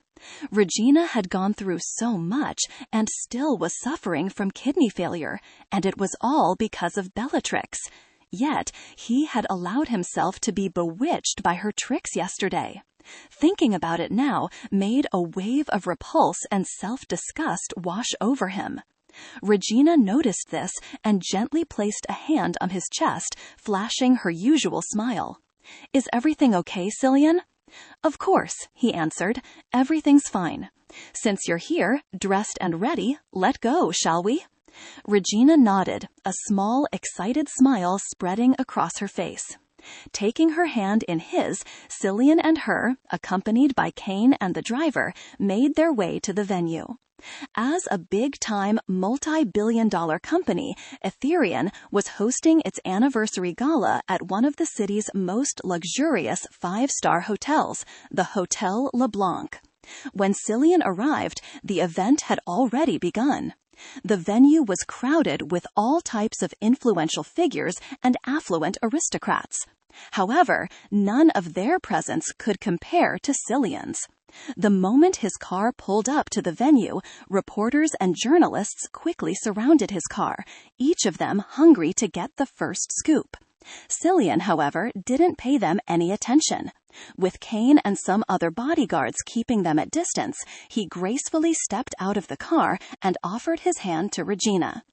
A: Regina had gone through so much and still was suffering from kidney failure, and it was all because of Bellatrix. Yet he had allowed himself to be bewitched by her tricks yesterday. Thinking about it now made a wave of repulse and self-disgust wash over him. Regina noticed this and gently placed a hand on his chest, flashing her usual smile. "Is everything okay, Cillian?" "Of course," he answered. "Everything's fine. Since you're here, dressed and ready, let go, shall we?" Regina nodded, a small, excited smile spreading across her face. Taking her hand in his, Cillian and her, accompanied by Kane and the driver, made their way to the venue. As a big-time, multi-billion-dollar company, Etherian was hosting its anniversary gala at one of the city's most luxurious five-star hotels, the Hotel LeBlanc. When Cillian arrived, the event had already begun. The venue was crowded with all types of influential figures and affluent aristocrats. However, none of their presence could compare to Cillian's. The moment his car pulled up to the venue, reporters and journalists quickly surrounded his car, each of them hungry to get the first scoop. Cillian, however, didn't pay them any attention. With Kane and some other bodyguards keeping them at distance, he gracefully stepped out of the car and offered his hand to Regina.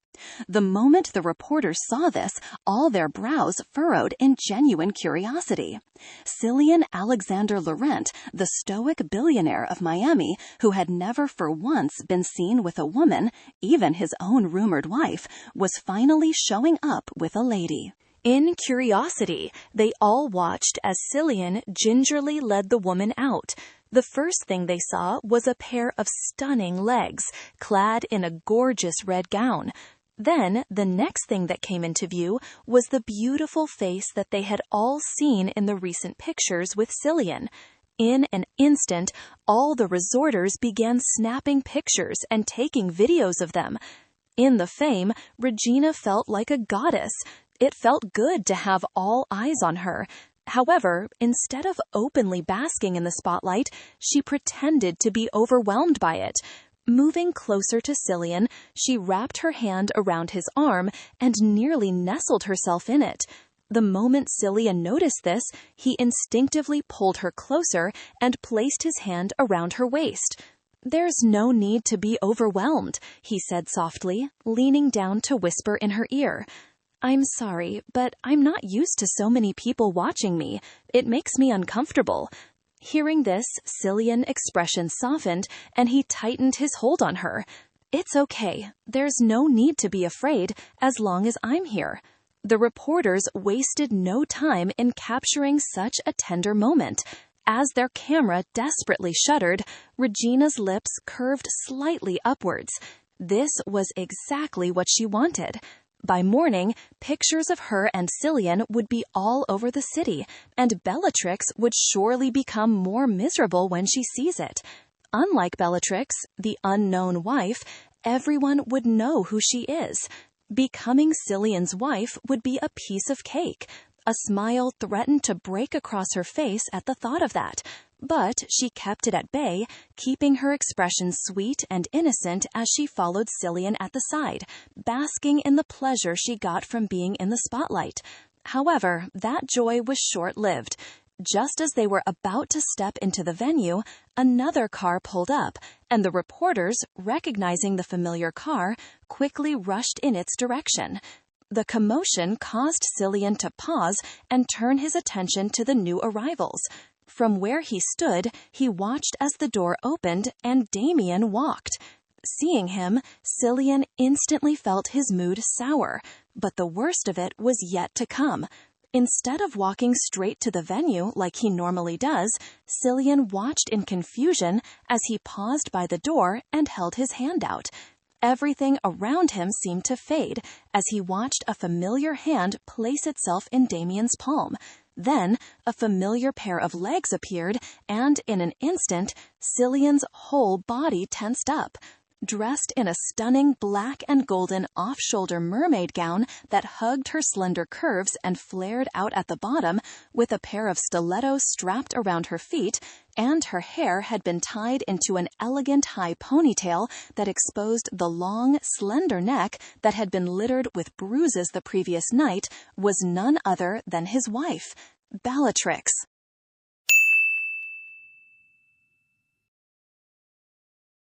A: The moment the reporters saw this, all their brows furrowed in genuine curiosity. Cillian Alexander Laurent, the stoic billionaire of Miami, who had never for once been seen with a woman, even his own rumored wife, was finally showing up with a lady. In curiosity, they all watched as Cillian gingerly led the woman out. The first thing they saw was a pair of stunning legs, clad in a gorgeous red gown. Then, the next thing that came into view was the beautiful face that they had all seen in the recent pictures with Cillian. In an instant, all the resorters began snapping pictures and taking videos of them. In the fame, Regina felt like a goddess. It felt good to have all eyes on her. However, instead of openly basking in the spotlight, she pretended to be overwhelmed by it. Moving closer to Cillian, she wrapped her hand around his arm and nearly nestled herself in it. The moment Cillian noticed this, he instinctively pulled her closer and placed his hand around her waist. "There's no need to be overwhelmed," he said softly, leaning down to whisper in her ear. "I'm sorry, but I'm not used to so many people watching me. It makes me uncomfortable." Hearing this, Cillian's expression softened, and he tightened his hold on her. "It's okay. There's no need to be afraid as long as I'm here." The reporters wasted no time in capturing such a tender moment. As their camera desperately shuddered, Regina's lips curved slightly upwards. This was exactly what she wanted. By morning, pictures of her and Cillian would be all over the city, and Bellatrix would surely become more miserable when she sees it. Unlike Bellatrix, the unknown wife, everyone would know who she is. Becoming Cillian's wife would be a piece of cake. A smile threatened to break across her face at the thought of that. But she kept it at bay, keeping her expression sweet and innocent as she followed Cillian at the side, basking in the pleasure she got from being in the spotlight. However, that joy was short-lived. Just as they were about to step into the venue, another car pulled up, and the reporters, recognizing the familiar car, quickly rushed in its direction. The commotion caused Cillian to pause and turn his attention to the new arrivals. From where he stood, he watched as the door opened and Damien walked. Seeing him, Cillian instantly felt his mood sour, but the worst of it was yet to come. Instead of walking straight to the venue like he normally does, Cillian watched in confusion as he paused by the door and held his hand out. Everything around him seemed to fade as he watched a familiar hand place itself in Damien's palm. Then, a familiar pair of legs appeared, and in an instant, Cillian's whole body tensed up. Dressed in a stunning black and golden off-shoulder mermaid gown that hugged her slender curves and flared out at the bottom, with a pair of stilettos strapped around her feet, and her hair had been tied into an elegant high ponytail that exposed the long, slender neck that had been littered with bruises the previous night, was none other than his wife, Bellatrix.